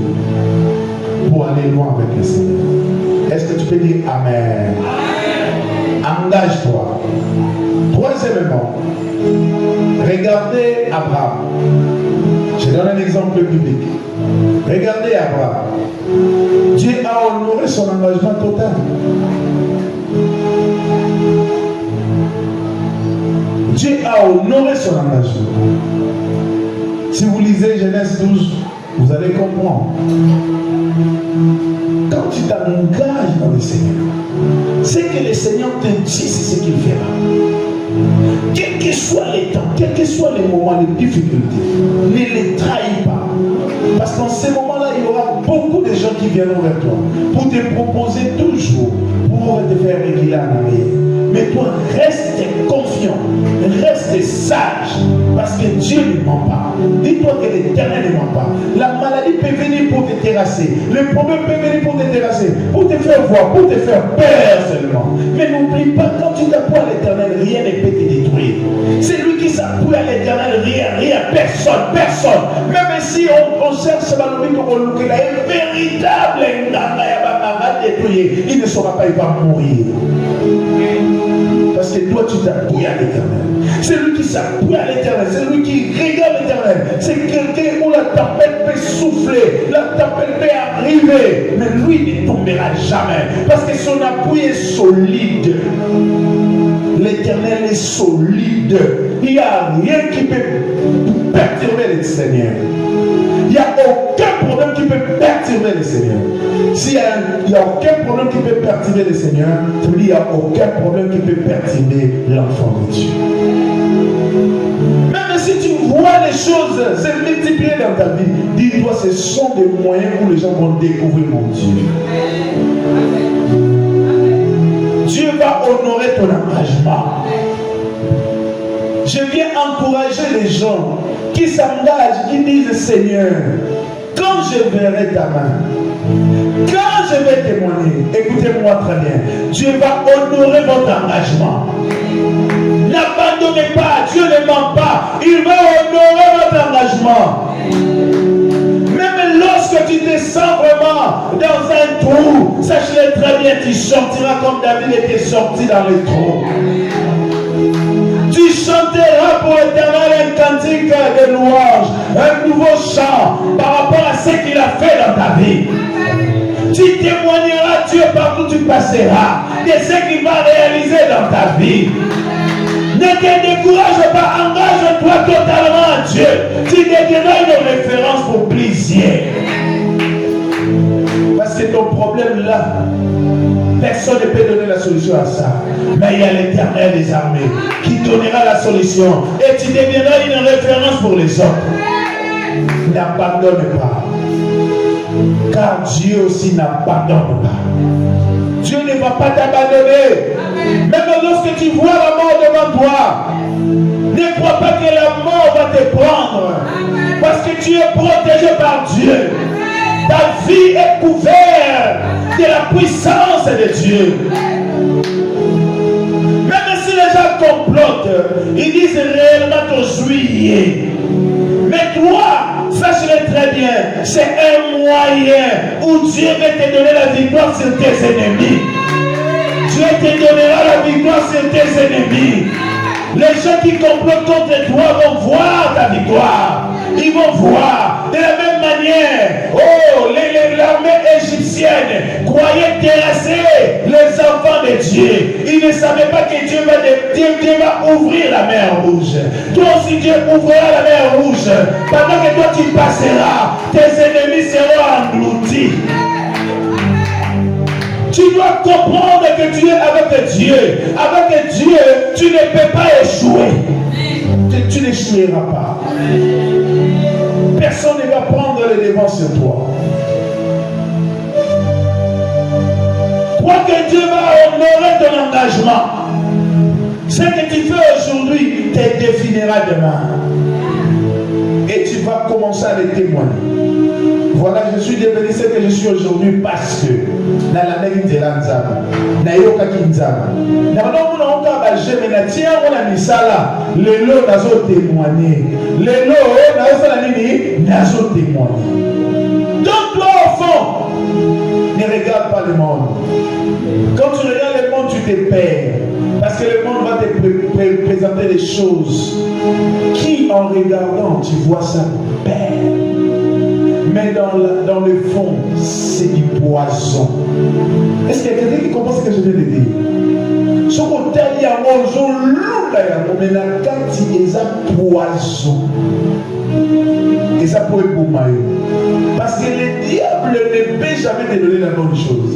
Speaker 2: pour aller loin avec le Seigneur. Est-ce que tu peux dire Amen? Engage-toi. Troisièmement, regardez Abraham. Je donne un exemple biblique. Regardez Abraham. Dieu a honoré son engagement total. Dieu a honoré son engagement. Si vous lisez Genèse 12, vous allez comprendre. Quand tu t'engages dans le Seigneur, ce que le Seigneur te dit, c'est ce qu'il fera. Quels que soient les temps, quels que soient les moments, les difficultés, ne les trahis pas. Parce qu'en ces moments-là, il y aura beaucoup de gens qui viendront vers toi pour te proposer toujours, pour te faire reculer en arrière. Mais toi, reste confiant, reste sage, parce que Dieu ne ment pas. Dis-toi que l'Éternel ne ment pas. La maladie peut venir pour te terrasser, le problème peut venir pour te terrasser, pour te faire voir, pour te faire peur seulement. Mais n'oublie pas, quand tu t'appuies à l'Éternel, rien ne peut te détruire. C'est lui qui s'appuie à l'Éternel, rien, personne. Même si on cherche à l'oublier, là, un véritable détruire, il ne saura pas, il va mourir. Parce que toi, tu t'appuies à l'Éternel. C'est lui qui s'appuie à l'Éternel. C'est lui qui regarde l'Éternel. C'est quelqu'un où la tempête peut souffler. La tempête peut arriver. Mais lui ne tombera jamais. Parce que son appui est solide. L'Éternel est solide. Il n'y a rien qui peut perturber le Seigneur. Il n'y a aucun problème qui peut perturber le Seigneur. S'il n'y a aucun problème qui peut perturber le Seigneur, il n'y a aucun problème qui peut perturber l'enfant de Dieu. Même si tu vois les choses se multiplier dans ta vie, dis-toi, ce sont des moyens où les gens vont découvrir mon Dieu. Dieu va honorer ton engagement. Je viens encourager les gens qui s'engagent, qui disent Seigneur, quand je verrai ta main, quand je vais témoigner, écoutez-moi très bien, Dieu va honorer votre engagement. N'abandonnez pas, Dieu ne ment pas, il va honorer votre engagement. Même lorsque tu descends vraiment dans un trou, sache-le très bien, tu sortiras comme David était sorti dans le trou. Tu chanteras pour l'Éternel un cantique de louange, un nouveau chant par rapport à ce qu'il a fait dans ta vie. Tu témoigneras Dieu partout où tu passeras de ce qu'il va réaliser dans ta vie. Ne te décourage pas, engage-toi totalement à Dieu. Tu deviendras une référence pour plusieurs. Parce que ton problème là, personne ne peut donner la solution à ça. Mais il y a l'Éternel des armées qui donnera la solution. Et tu deviendras une référence pour les autres. N'abandonne pas. Car Dieu aussi n'abandonne pas. Dieu ne va pas t'abandonner. Même lorsque tu vois la mort devant toi, ne crois pas que la mort va te prendre. Parce que tu es protégé par Dieu. Ta vie est couverte de la puissance de Dieu. Même si les gens complotent, ils disent réellement ton juillet. Mais toi, sache-le très bien, c'est un moyen où Dieu va te donner la victoire sur tes ennemis. Dieu te donnera la victoire sur tes ennemis. Les gens qui complotent contre toi vont voir ta victoire. Ils vont voir. De la même manière, l'armée égyptienne croyait terrasser les enfants de Dieu. Ils ne savaient pas que Dieu va ouvrir la mer rouge. Toi aussi, Dieu ouvrira la mer rouge. Pendant que toi, tu passeras, tes ennemis seront engloutis. Tu dois comprendre que tu es avec Dieu. Avec Dieu, tu ne peux pas échouer. Tu n'échoueras pas. Personne ne va prendre le devant sur toi. Crois que Dieu va honorer ton engagement. Ce que tu fais aujourd'hui te définira demain. Et tu vas commencer à le témoigner. Voilà, je suis devenu ce que je suis aujourd'hui parce que na la nzela nzaba na yoka kinzaba na bango na onka ba jeme na tia ona misala lelo nazo témoigner lelo nazo sala nini nazo témoigner. Donc toi au fond ne regarde pas le monde. Quand tu regardes le monde tu te perds parce que le monde va te présenter des choses qui en regardant tu vois ça perd. Mais dans le fond, c'est du poison. Est-ce qu'il y a quelqu'un qui comprend ce que je viens de dire? Ce côté, il y a un jour, mais la carte, c'est un poison. Et ça peut être pour moi. Parce que le diable ne peut jamais te donner la bonne chose.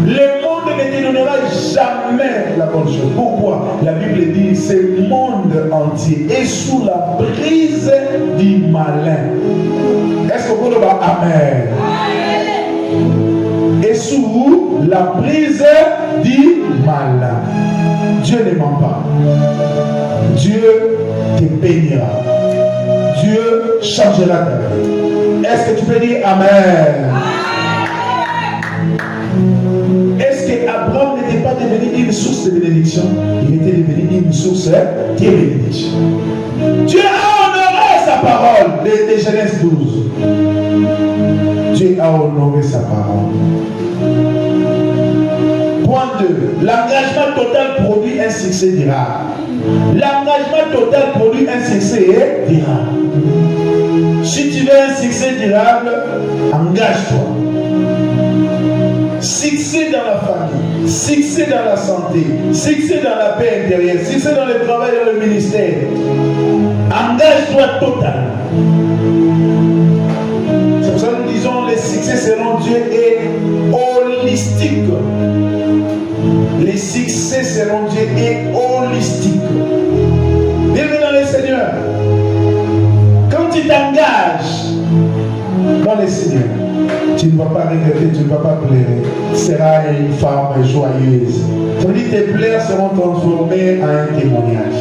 Speaker 2: Le monde ne te donnera jamais la bonne chose. Pourquoi? La Bible dit que ce monde entier est sous la prise du malin. Est-ce que vous le dites amen? Et sous la prise du malin. Dieu ne ment pas. Dieu te bénira. Dieu changera ta vie. Est-ce que tu peux dire amen? Est-ce que Abraham n'était pas devenu une source de bénédiction? Il était devenu une source de bénédiction. Dieu a honoré sa parole de Genèse 12. Dieu a honoré sa parole. Point 2. L'engagement total produit un succès durable. L'engagement total produit un succès durable. Si tu veux un succès durable, engage-toi. Succès dans la famille, succès dans la santé, succès dans la paix intérieure, succès dans le travail, dans le ministère. Engage-toi totalement. C'est pour ça que nous disons les succès selon Dieu est holistique. Les succès selon Dieu est holistique. Bienvenue dans le Seigneur. Quand tu t'engages dans le Seigneur, tu ne vas pas regretter, tu ne vas pas pleurer. Tu seras une femme joyeuse. Ça veut dire que tes pleurs seront transformées en un témoignage.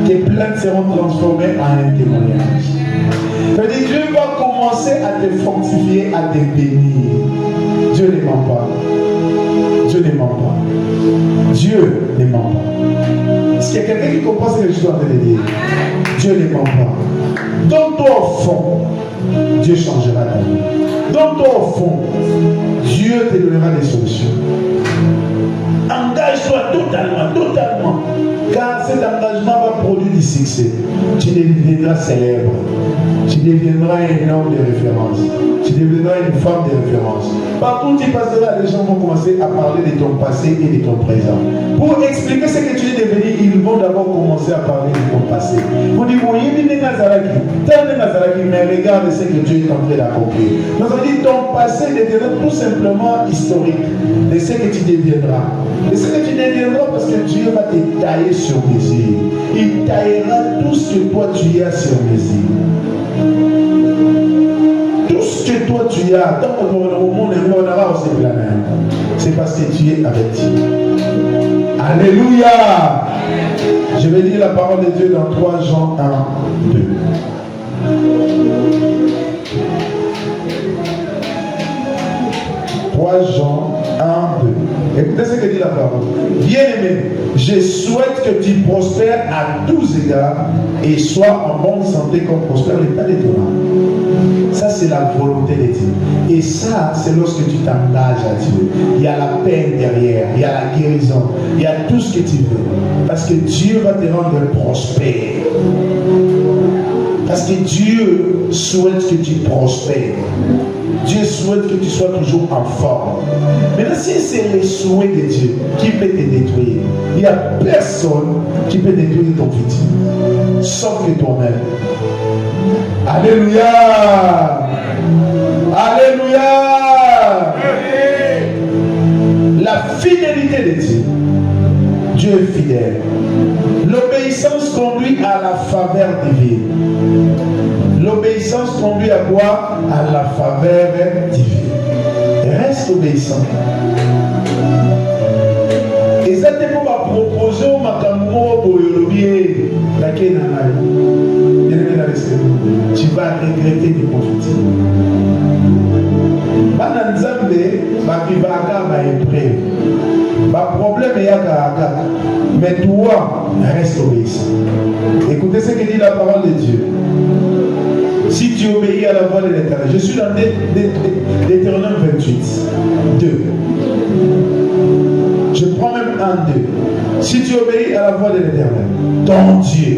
Speaker 2: Tes plaintes seront transformées en un témoignage. Ça veut dire que Dieu va commencer à te fortifier, à te bénir. Dieu ne ment pas. Dieu ne ment pas. Dieu ne ment pas. Est-ce qu'il y a quelqu'un qui comprend ce que je suis en train de dire? Dieu ne ment pas. Donc toi au fond, Dieu changera ta vie. Donc toi au fond, Dieu te donnera des solutions. Engage-toi totalement. Car cet engagement va produire du succès. Tu deviendras célèbre. Tu deviendras un homme de référence. Tu deviendras une femme de référence. Partout où tu passeras, les gens vont commencer à parler de ton passé et de ton présent. Pour expliquer ce que tu es devenu, ils vont d'abord commencer à parler de ton passé. Vous dites, oui, mais regarde ce que Dieu est en train d'accomplir. Nous avons dit, ton passé deviendra tout simplement historique de ce que tu deviendras. De ce que tu deviendras parce que Dieu va te tailler sur mesure. Il taillera tout ce que toi tu as sur mesure. Tout ce que toi tu as, dans le monde, c'est parce que tu es avec Dieu. Alléluia. Je vais lire la parole de Dieu dans 3 Jean 1, 2. 3 Jean 1, 2. Écoutez ce que dit la parole. Bien-aimé, je souhaite que tu prospères à tous égards et sois en bonne santé comme prospère l'état de ton âme. Ça, c'est la volonté de Dieu. Et ça, c'est lorsque tu t'engages à Dieu. Il y a la paix derrière, il y a la guérison, il y a tout ce que tu veux. Parce que Dieu va te rendre prospère. Parce que Dieu souhaite que tu prospères. Dieu souhaite que tu sois toujours en forme. Maintenant, si c'est le souhait de Dieu qui peut te détruire, il n'y a personne qui peut détruire ton futur, sauf que toi-même. Alléluia! Alléluia! La fidélité de Dieu. Dieu est fidèle. L'obéissance conduit à la faveur divine. L'obéissance conduit à quoi? À la faveur divine. Reste obéissant. Et ça te peut proposer au makambo boyolobier la kenanaï. Tu vas regretter de profiter. Bana nzambe bakibaka ba épreuve. Ba problème est à. Mais toi, reste obéissant. Écoutez ce que dit la parole de Dieu. Si tu obéis à la voix de l'Éternel. Je suis dans Deutéronome 28, 2. Je prends même 1, 2. Si tu obéis à la voix de l'Éternel, ton Dieu,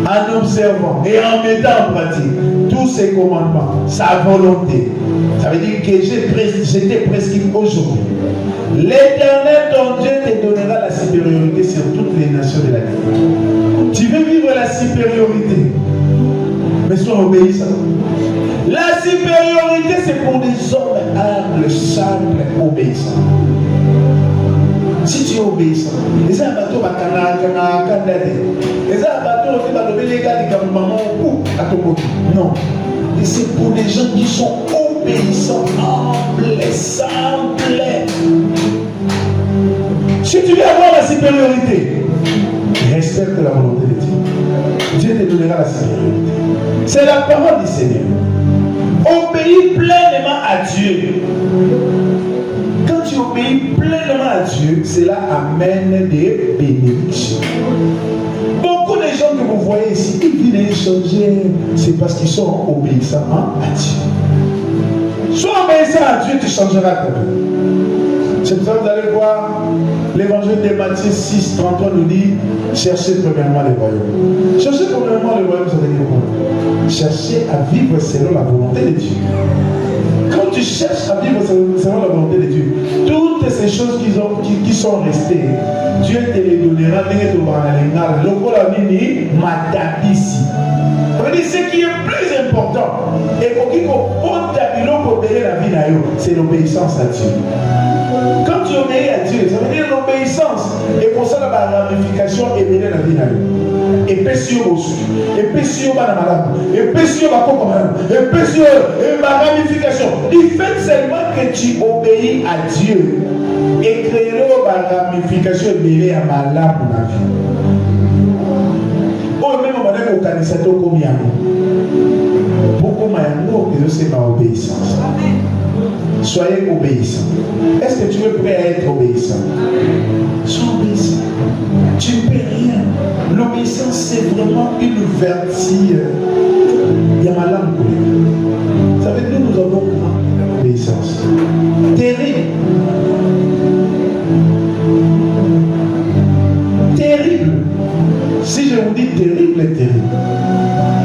Speaker 2: en observant et en mettant en pratique tous ses commandements, sa volonté, ça veut dire que j'étais prescrit aujourd'hui. L'Éternel, ton Dieu, te donnera la supériorité sur toutes les nations de la terre. Tu veux vivre la supériorité, mais sois obéissant. La supériorité, c'est pour des hommes humbles, simples, obéissants. Si tu es obéissant, les abattoirs non. Et c'est pour des gens qui sont obéissants, humbles, simples. Si tu veux avoir la supériorité, respecte la volonté de Dieu. Dieu te donnera la supériorité. C'est la parole du Seigneur. Obéis pleinement à Dieu. Quand tu obéis pleinement à Dieu, cela amène des bénédictions. Beaucoup de gens que vous voyez ici, ils viennent changer, c'est parce qu'ils sont obéissants à Dieu. Sois obéissant à Dieu, tu changeras ta vie. C'est pour ça que vous allez voir l'évangile de Matthieu 6, 33 nous dit cherchez premièrement le royaume. Cherchez premièrement le royaume, ça veut dire quoi? Cherchez à vivre selon la volonté de Dieu. Quand tu cherches à vivre selon la volonté de Dieu, toutes ces choses qui sont restées, Dieu te les donnera. Ce qui est plus important, c'est l'obéissance à Dieu. Quand tu obéis à Dieu, ça veut dire l'obéissance. Et pour ça, la ramification est menée dans la vie. Et pécio aussi. Et pécio malade. Et pécio et pécio et ma ramification. Il fait seulement que tu obéis à Dieu. Et créer la ramification est menée à malade pour la vie. Oh, même on va dire qu'au combien. Beaucoup mayango, et c'est ma obéissance. Soyez obéissants. Est-ce que tu es prêt à être obéissant? Sois obéissant. Tu ne peux rien. L'obéissance, c'est vraiment une vertu. Il y a ma langue. Ça veut dire que nous avons l'obéissance. Terrible. Terrible. Si je vous dis terrible, terrible.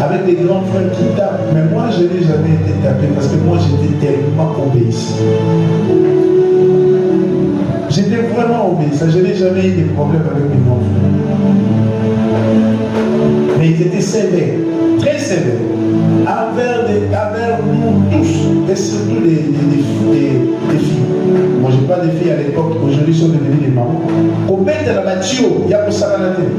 Speaker 2: Avec des grands frères qui tapent. Mais moi, je n'ai jamais été tapé parce que moi, j'étais tellement obéissant. J'étais vraiment obéissant. Je n'ai jamais eu de problème avec mes grands frères. Mais ils étaient sévères, très sévères, envers nous tous, et surtout les filles. Moi, je n'ai pas de filles à l'époque. Aujourd'hui, ils sont devenus des mamans. Combien de la voiture, il y a pour ça dans la tête.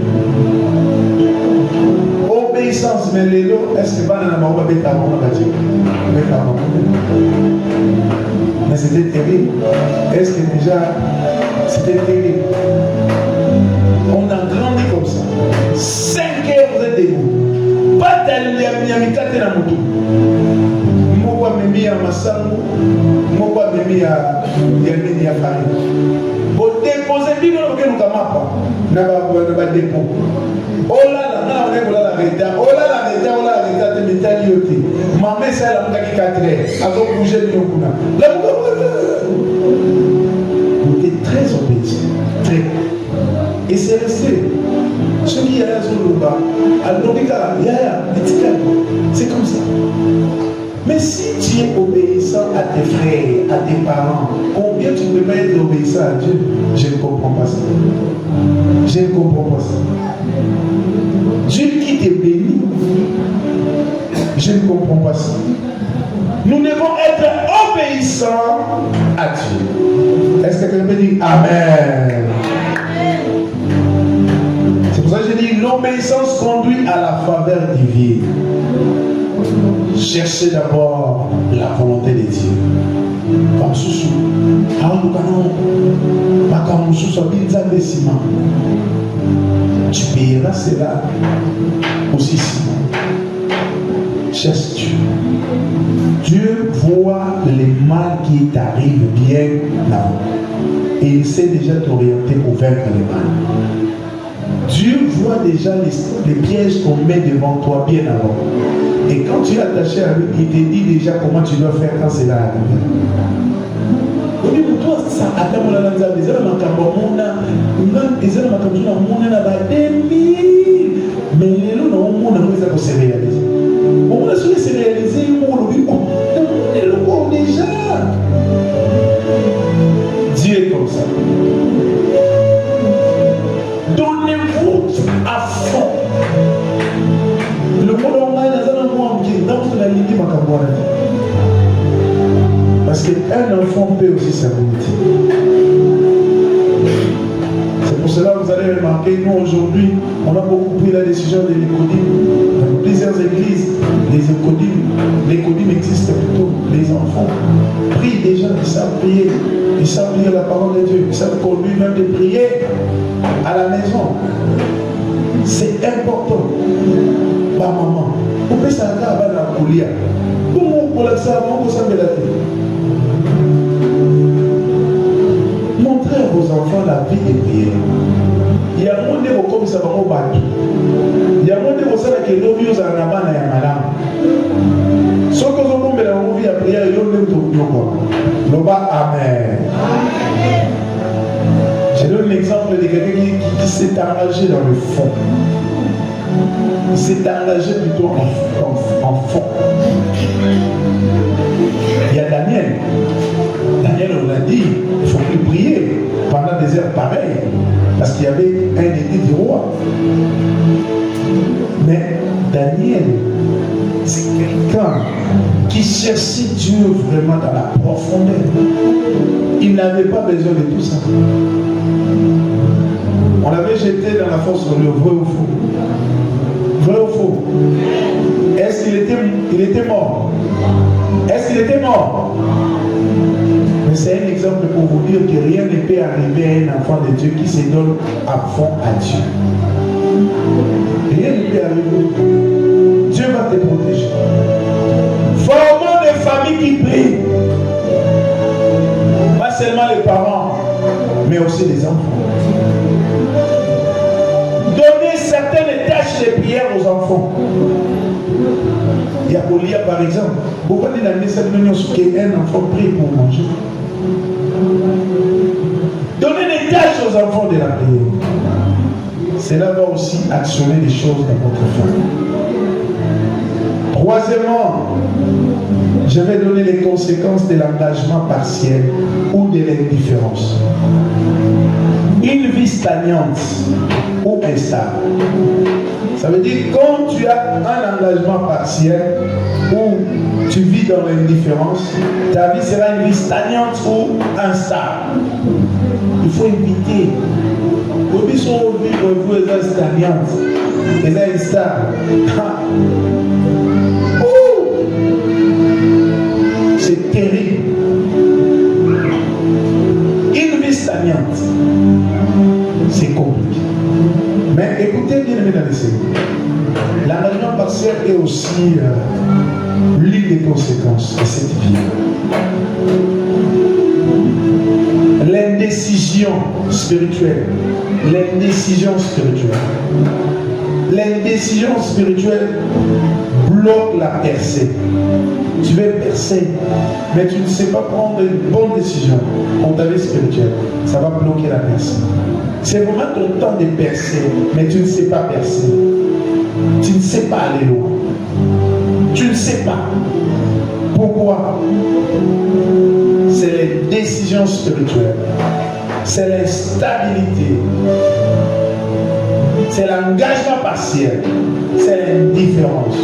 Speaker 2: Obéissance, mais les lots, est-ce que pas dans la maman va mettre la maman mais c'était terrible. Est-ce que déjà, c'était terrible? On a grandi comme ça. 5 heures, vous êtes debout. Pas d'alliamikate na moto. Moko mimi ya à Massango, mon pas même à Paris. Pour déposer, dis-nous que nous avons pas dépôt. Oh là là, on est là la vérité. Oh là la vérité, oh là la vérité, de métallier. Ma mère, c'est la qui 4 heures. Elle va bouger de nous. Vous êtes très obéissant. Très. Et c'est resté. Ce qui est là sur le bas, c'est comme ça. Mais si tu es obéissant à tes frères, à tes parents, combien tu ne peux pas être obéissant à Dieu? Je ne comprends pas ça. Je ne comprends pas ça. Dieu qui te bénit, je ne comprends pas ça. Nous devons être obéissants à Dieu. Est-ce que quelqu'un peut dire Amen? C'est pour ça que je dis l'obéissance conduit à la faveur divine. Cherchez d'abord la volonté de Dieu. Comme Soussou. Tu payeras cela aussi Simon. Cherche Dieu. Dieu voit les mal qui t'arrivent bien avant. Et il sait déjà t'orienter pour vaincre les mal. Dieu voit déjà les pièges qu'on met devant toi bien avant. Et quand tu es attaché à lui, il te dit déjà comment tu dois faire quand cela arrive. Oui, pour toi, ça attend mon anza, les gens m'ont mais les gens n'ont pas se réaliser. On a su se réaliser, on le déjà. Dieu est comme ça. Donnez-vous à fond. Le monde en a dans la ligne parce qu'un enfant peut aussi s'abonner. C'est pour cela que vous allez remarquer, nous aujourd'hui, on a beaucoup pris la décision de l'écodim. Dans plusieurs églises, l'écodim existe plutôt. Les enfants prient déjà, ils savent prier. Ils savent lire la parole de Dieu. Ils savent conduire même de prier à la maison. C'est important. Pas maman. Vous pouvez s'arrêter à la coulia. Comment vous pouvez ça avant vous savez la tête? Montrez à vos enfants la vie de prière. Il y a un monde comme ça va au bateau. Il y a un monde comme ça qui est novieux à la main et à madame. Ce que vous avez dans vos vies à prière, il y a un monde Amen. Je donne l'exemple de quelqu'un qui s'est engagé dans le fond. Il s'est engagé plutôt en fond. Il y a Daniel. Daniel, on l'a dit, il faut plus prier pendant des heures pareilles, parce qu'il y avait un édit du roi. Mais Daniel, c'est quelqu'un qui cherchait Dieu vraiment dans la profondeur. Il n'avait pas besoin de tout ça. On l'avait jeté dans la force sur le vrai ou faux. Vrai ou faux? Est-ce qu'il était mort? Est-ce qu'il était mort? Mais c'est un exemple pour vous dire que rien ne peut arriver à un enfant de Dieu qui se donne à fond à Dieu. Rien ne peut arriver. Dieu va te protéger. Formons des familles qui prient. Pas seulement les parents, mais aussi les enfants. Donnez certaines tâches de prière aux enfants. Il y a Olia par exemple. Pourquoi il a mis cette réunion sur qu'un enfant prie pour manger? Donnez des tâches aux enfants de la prière. Cela va aussi actionner des choses dans votre famille. Troisièmement, je vais donner les conséquences de l'engagement partiel ou de l'indifférence. Une vie stagnante ou instable. Ça veut dire quand tu as un engagement partiel ou tu vis dans l'indifférence, ta vie sera une vie stagnante ou instable. Il faut éviter. Vous sont vivre vous êtes stagnante, vous êtes instable. C'est terrible. Une vie stagnante, c'est compliqué. Mais écoutez bien, mesdames et messieurs, l'engagement partiel est aussi l'une des conséquences de cette vie. L'indécision spirituelle. L'indécision spirituelle. L'indécision spirituelle bloque la percée. Tu veux percer, mais tu ne sais pas prendre une bonne décision pour ta vie spirituelle. Ça va bloquer la percée. C'est vraiment ton temps de percer, mais tu ne sais pas percer. Tu ne sais pas aller loin. Tu ne sais pas. Pourquoi? C'est les décisions spirituelles. C'est l'instabilité. C'est l'engagement partiel. C'est l'indifférence.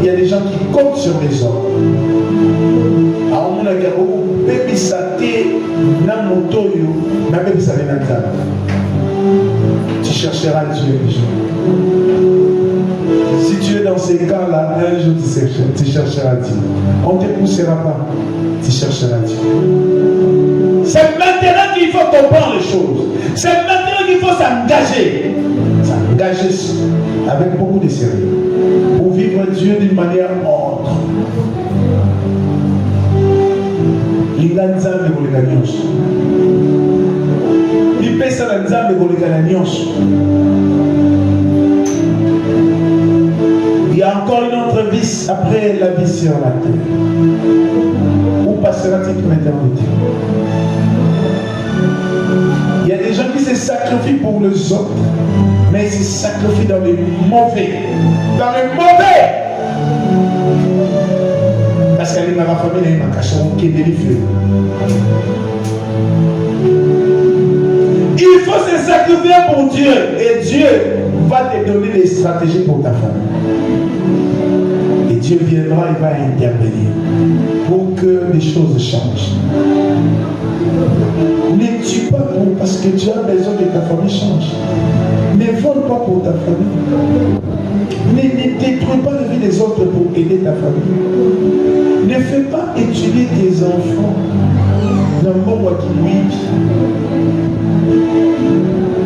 Speaker 2: Il y a des gens qui comptent sur les hommes. Alors, on a dit, baby saté, na motoyo, na baby saté na table. Tu chercheras Dieu. Si tu es dans ces cas-là, un jour tu chercheras Dieu. On ne te poussera pas, tu chercheras Dieu. C'est maintenant qu'il faut comprendre les choses. C'est maintenant qu'il faut s'engager. S'engager avec beaucoup de sérieux. Pour vivre Dieu d'une manière autre. L'inganzambe koleka nyonso. Mipesa na nzambe koleka na nyonso. Il y a encore une autre vie après la vie sur la terre. Où passera-t-il ton éternité? Il y a des gens qui se sacrifient pour les autres, mais ils se sacrifient dans les mauvais. Dans les mauvais! Parce qu'elle est dans la famille, elle est dans la cachon qui est délivrée. Il faut se sacrifier pour Dieu, et Dieu va te donner des stratégies pour ta famille. Et Dieu viendra, il va intervenir pour que les choses changent. Ne tue pas parce que tu as besoin que ta famille change. Ne vole pas pour ta famille. Ne détruis pas la vie des autres pour aider ta famille. Ne fais pas étudier tes enfants dans le monde qui vit.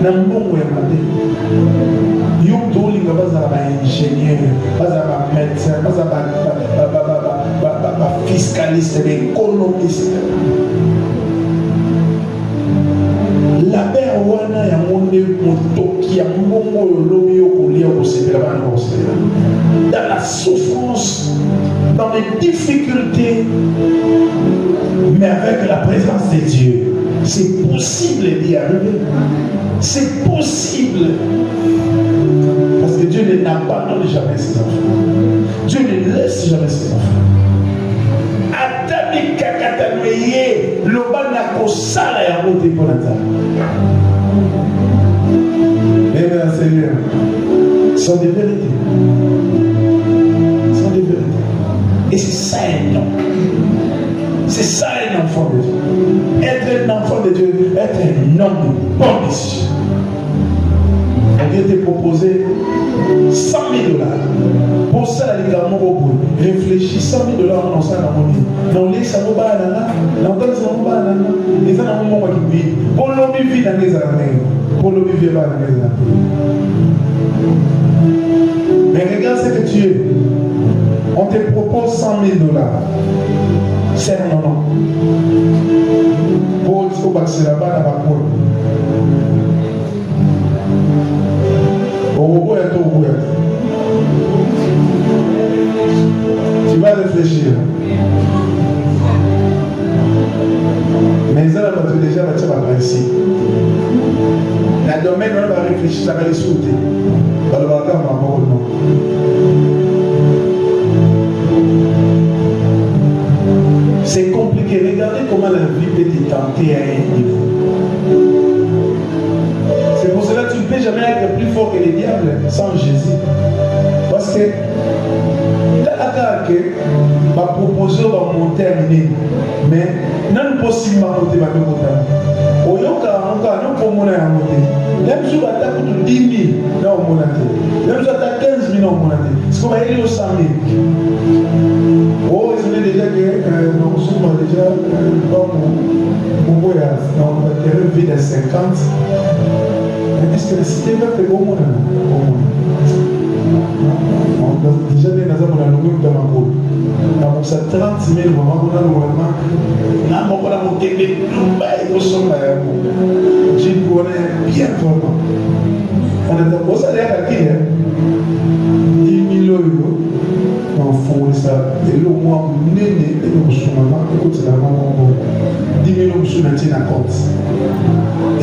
Speaker 2: Dans le monde où il y a des ingénieurs, des médecins, des fiscalistes, des économistes. La mère wana ya monde motoki ya mbongo yolobi yokolia kosepela bana kosepela. Dans la souffrance, dans les difficultés, mais avec la présence de Dieu, c'est possible d'y arriver. C'est possible. Parce que Dieu n'abandonne jamais ses enfants. Dieu ne laisse jamais ses enfants. Atami kakatanoye lobana kosala ya bote pour la terre. Mais Seigneur, sont des vérités. Sont des vérités. Et c'est ça un nom. C'est ça un enfant de Dieu. Être un enfant de Dieu, être un homme de bonne décision. Dieu t'a proposé 100 000 $. Pour ça, les gars, réfléchis 100 000 $ dans ça, dans les samoba, dans le samoba, les animaux qui vivent. Pour l'homme vit dans les années. Pour l'homme vit dans les années. Mais regarde ce que tu es. On te propose 100 000 $. C'est un nom. Pour le samoba, c'est là-bas, là-bas. Tu vas réfléchir. Mais ça va déjà va ici. La domaine on va réfléchir, ça va les sauter. C'est compliqué. Regardez comment la vie peut te tenter à un niveau. C'est pour cela que tu ne peux jamais être plus fort que les diables sans Jésus. Parce que ma proposition va monter à l'île. Mais non possible de monter à l'île. Au Yoka, non pour monter à l'île. Même si on attaque 10 000, non on monte. Même si on attaque 15 000, non on monte. C'est comme aller au 100 000. Oh, ils ont déjà que nous sommes déjà pour le terrain vide à 50. Est-ce que la cité va faire au monde? Déjà, nous avons la nouvelle de ma groupe. comme ça 30 000 moments on a normalement na mon voilà mon télé tout au son j'ai connais bien vraiment on a d'abord ça l'air à qui 10 000 euros en fond ça et le mois néné et nous sommes là écoute c'est vraiment 10 000 euros sur maintenant à compte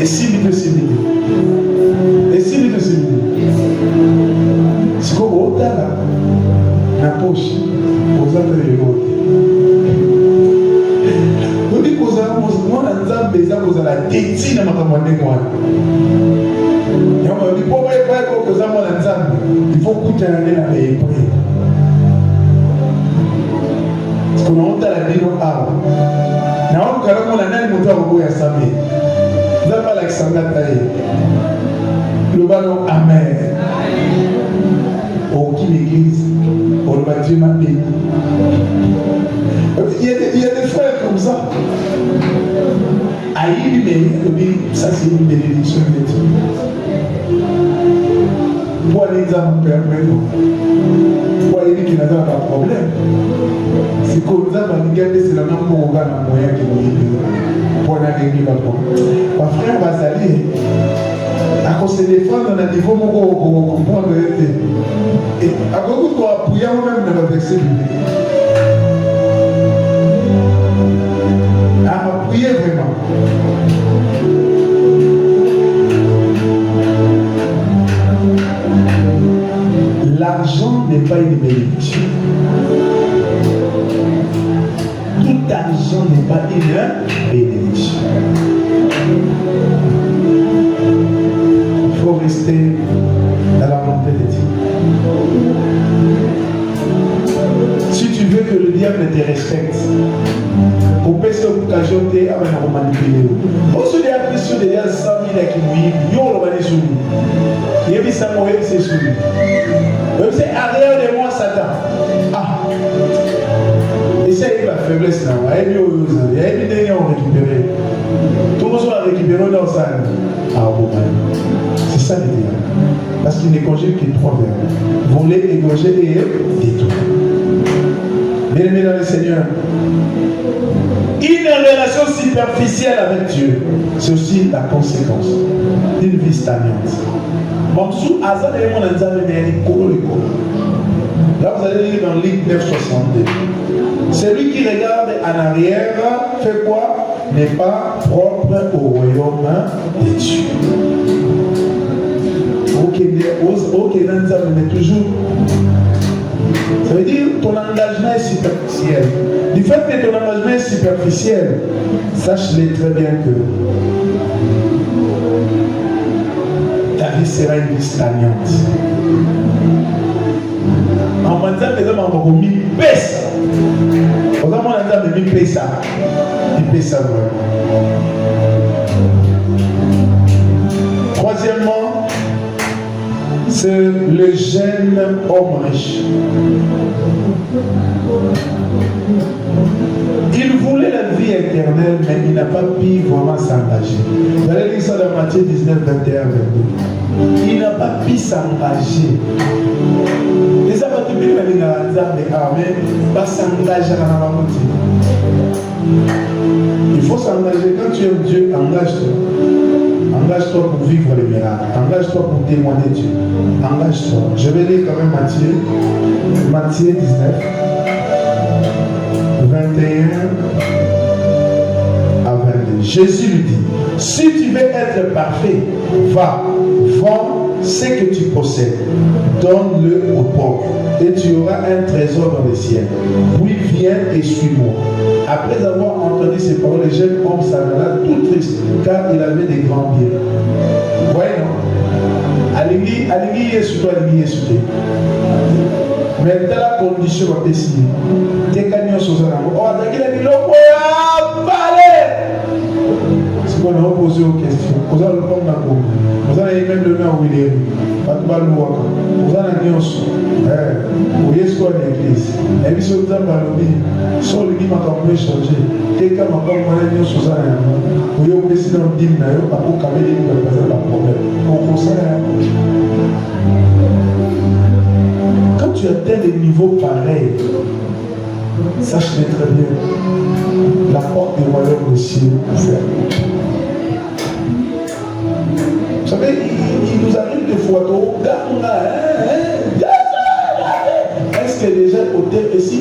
Speaker 2: et si vite c'est vite et si vite c'est vite c'est comme au là na poche aux affaires autres on dit qu'on a moi na nzambe za ko za la teti na makambo ndenge wana on dit pour ko za moi na nzambe il faut kutana na paye parce qu'on a la bino a na on kala mo na nani moto ko ya samé za pas l'Alexandre taille le ballon amen aucune église on va Dieu m'a béni. Il y a des frères comme ça. Aïe, mais ça c'est une bénédiction de Dieu. Pour aller dans mon père, pour aller qui n'a pas de problème. C'est comme ça, c'est la même moyen qui nous pour aller à la ma frère va s'aller. À cause des femmes, on a dit faut comprendre et à cause de toi, appuyer même dans la verset biblique. À appuyer vraiment. L'argent n'est pas une bénédiction. Tout argent n'est pas une bénédiction. Il faut rester dans la volonté de Dieu. Si tu veux que le diable te respecte, pour passer l'occasion de manipuler. Aussi, il y a plus de 100 000 qui mouillent, ils ont le sur lui. Il y a 100 000 c'est sur lui. C'est arrière de moi, Satan. Ah! Et c'est la faiblesse là. Il y a des derniers ont récupéré. Tout le monde a récupéré dans sa ah, bon, c'est ça le diable. Parce qu'il ne conjugue que 3 verbes. Voler, égorger et détruire. Bien-aimés dans le Seigneur, une relation superficielle avec Dieu, c'est aussi la conséquence d'une vie stagnante. Bon, sous Azad et mon Anzame, là, vous allez lire dans Luc 9,62. Celui qui regarde en arrière fait quoi? N'est pas propre au royaume de Dieu. Ok, mais toujours. Ça veut dire ton engagement est superficiel. Du fait que ton engagement est superficiel, sache-le très bien que ta vie sera une vie stagnante. En mandat, les hommes ont mis pèse. Aux hommes, on a mis pèse ça. Il pèse ça vraiment. Troisièmement, c'est le jeune homme riche. Il voulait la vie éternelle, mais il n'a pas pu vraiment s'engager. Vous allez lire ça dans Matthieu 19, 21, 22. Il n'a pas pu s'engager. Les amis qui vivent dans les armées, pas s'engager dans la moitié. Il faut s'engager. Quand tu aimes Dieu, engage-toi. Engage-toi pour vivre les miracles. Engage-toi pour témoigner Dieu. Engage-toi. Je vais lire quand même Matthieu 19, 21 à 22. Jésus lui dit, si tu veux être parfait, va, vends ce que tu possèdes, donne-le aux pauvres, et tu auras un trésor dans les cieux. Puis viens et suis-moi. Après avoir entendu ces paroles, le jeune homme s'en alla tout triste, car il avait des grands biens. Vous voyez, non? Alléluia, alléluia, sur toi, alléluia, sur toi. Mais dans la condition, on va décider. T'es gagnant sur un amour. Oh, t'as dit, l'eau, c'est qu'on a posé aux questions. Vous allez le prendre dans le coup. Vous allez même le main où il est. Vous allez dire, vous voyez ce qu'on est l'église. Et puis, si vous avez dit, si on lui dit, ma campagne changer, quelqu'un m'a pas demandé sur ça. Vous voyez, vous décidez de dire, vous pas pour camer les gens, pas de problème. On conseille. Quand tu atteins des niveaux pareils, sache très bien, la porte du royaume des cieux est ouverte. Vous savez, il nous arrive des fois, est-ce que déjà, et si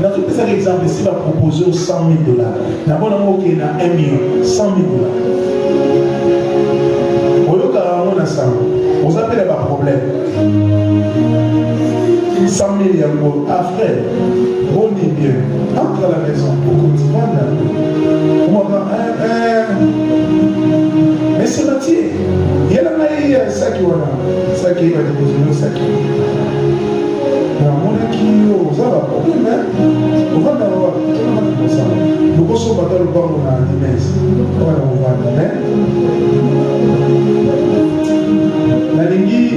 Speaker 2: dans tout cet exemple, ici, va proposer aux 100 000 $, d'abord, on a 1 million, 100 000 $. Vous appelez pas problème. 100 000 €. Ah frère, on est bien. Entre à la maison, au quotidien. Mais c'est Mathieu. Il y a un sac qui va déposer le sac. Ça va, problème, hein? On va d'avoir, on va ça. Nous pensons pas le banc on a un dimanche. On va voir, mais la ligne,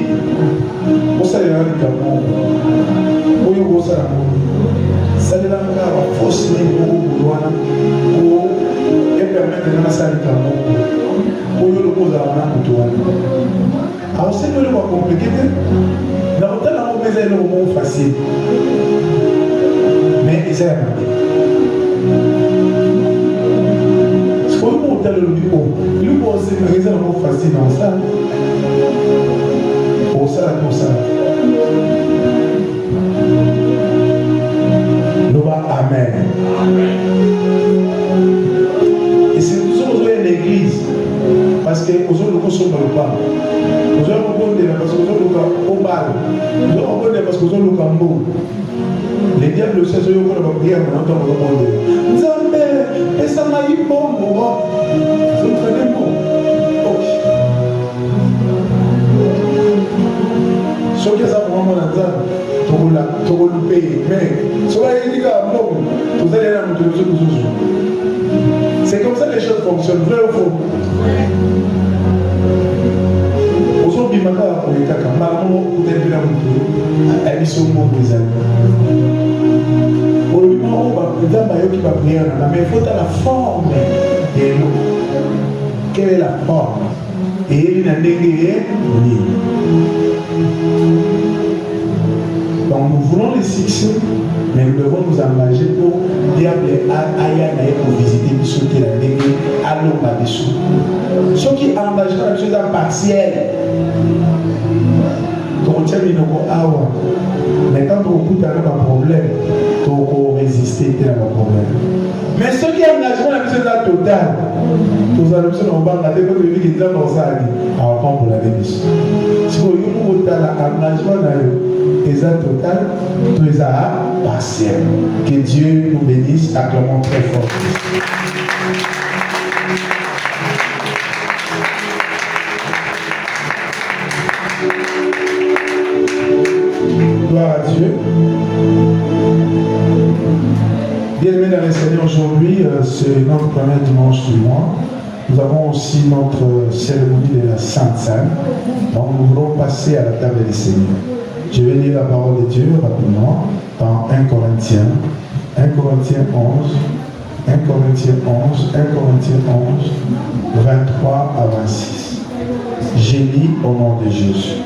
Speaker 2: on s'est rendu compte. On s'est rendu compte. Ça n'est pas force pour permettre de lancer le camon. Pour le poser à la alors, c'est le moins compliqué. Dans le temps, on faisait le moment facile. Mais c'est un ce qu'on monte le bureau, le bureau c'est le moment facile dans ça. Pour ça, pour ça. Amen. Et c'est tout ça qu'on a l'église. Parce que aux autres, nous ne sommes pas. Aux autres, nous parce que aux autres, nous sommes mal. Aux autres, parce que aux autres, nous sommes beaux. Les diables, c'est ce que nous avons prié, nous avons demandé. Nous avons dit, et ça m'a eu bon, moi. Vous prenez bon. Ce qui est ça pour moi, tu vas le payer. Mais, ce qui est ça, vous allez là, nous devons. C'est comme ça que les choses fonctionnent, vrai ou faux? Aujourd'hui, je vais mais il faut la forme de l'eau. Quelle est la forme? Et il y donc nous voulons les succès, mais nous devons nous engager pour diable aïe pour visiter pour sauter la dégueu à l'eau par dessous. Ceux qui engagent dans les choses partielles, mais quand on coûte un problème, on résister à un problème. Mais ceux qui engagent dans les choses totales, nous allons se regarder pour lui qui est dans ça, à rapport pour la démission. Si vous voulez l'engagement dans les actes total, tous les arts partiels. Que Dieu nous bénisse, acclamons très fort. Gloire à Dieu. Bien-aimés dans le Seigneur, aujourd'hui, c'est notre premier dimanche du mois. Nous avons aussi notre cérémonie de la Sainte Seine. Donc nous voulons passer à la table du Seigneur. Je vais lire la parole de Dieu rapidement dans 1 Corinthiens 11, 1 Corinthiens 11, 23 à 26. J'ai lu au nom de Jésus.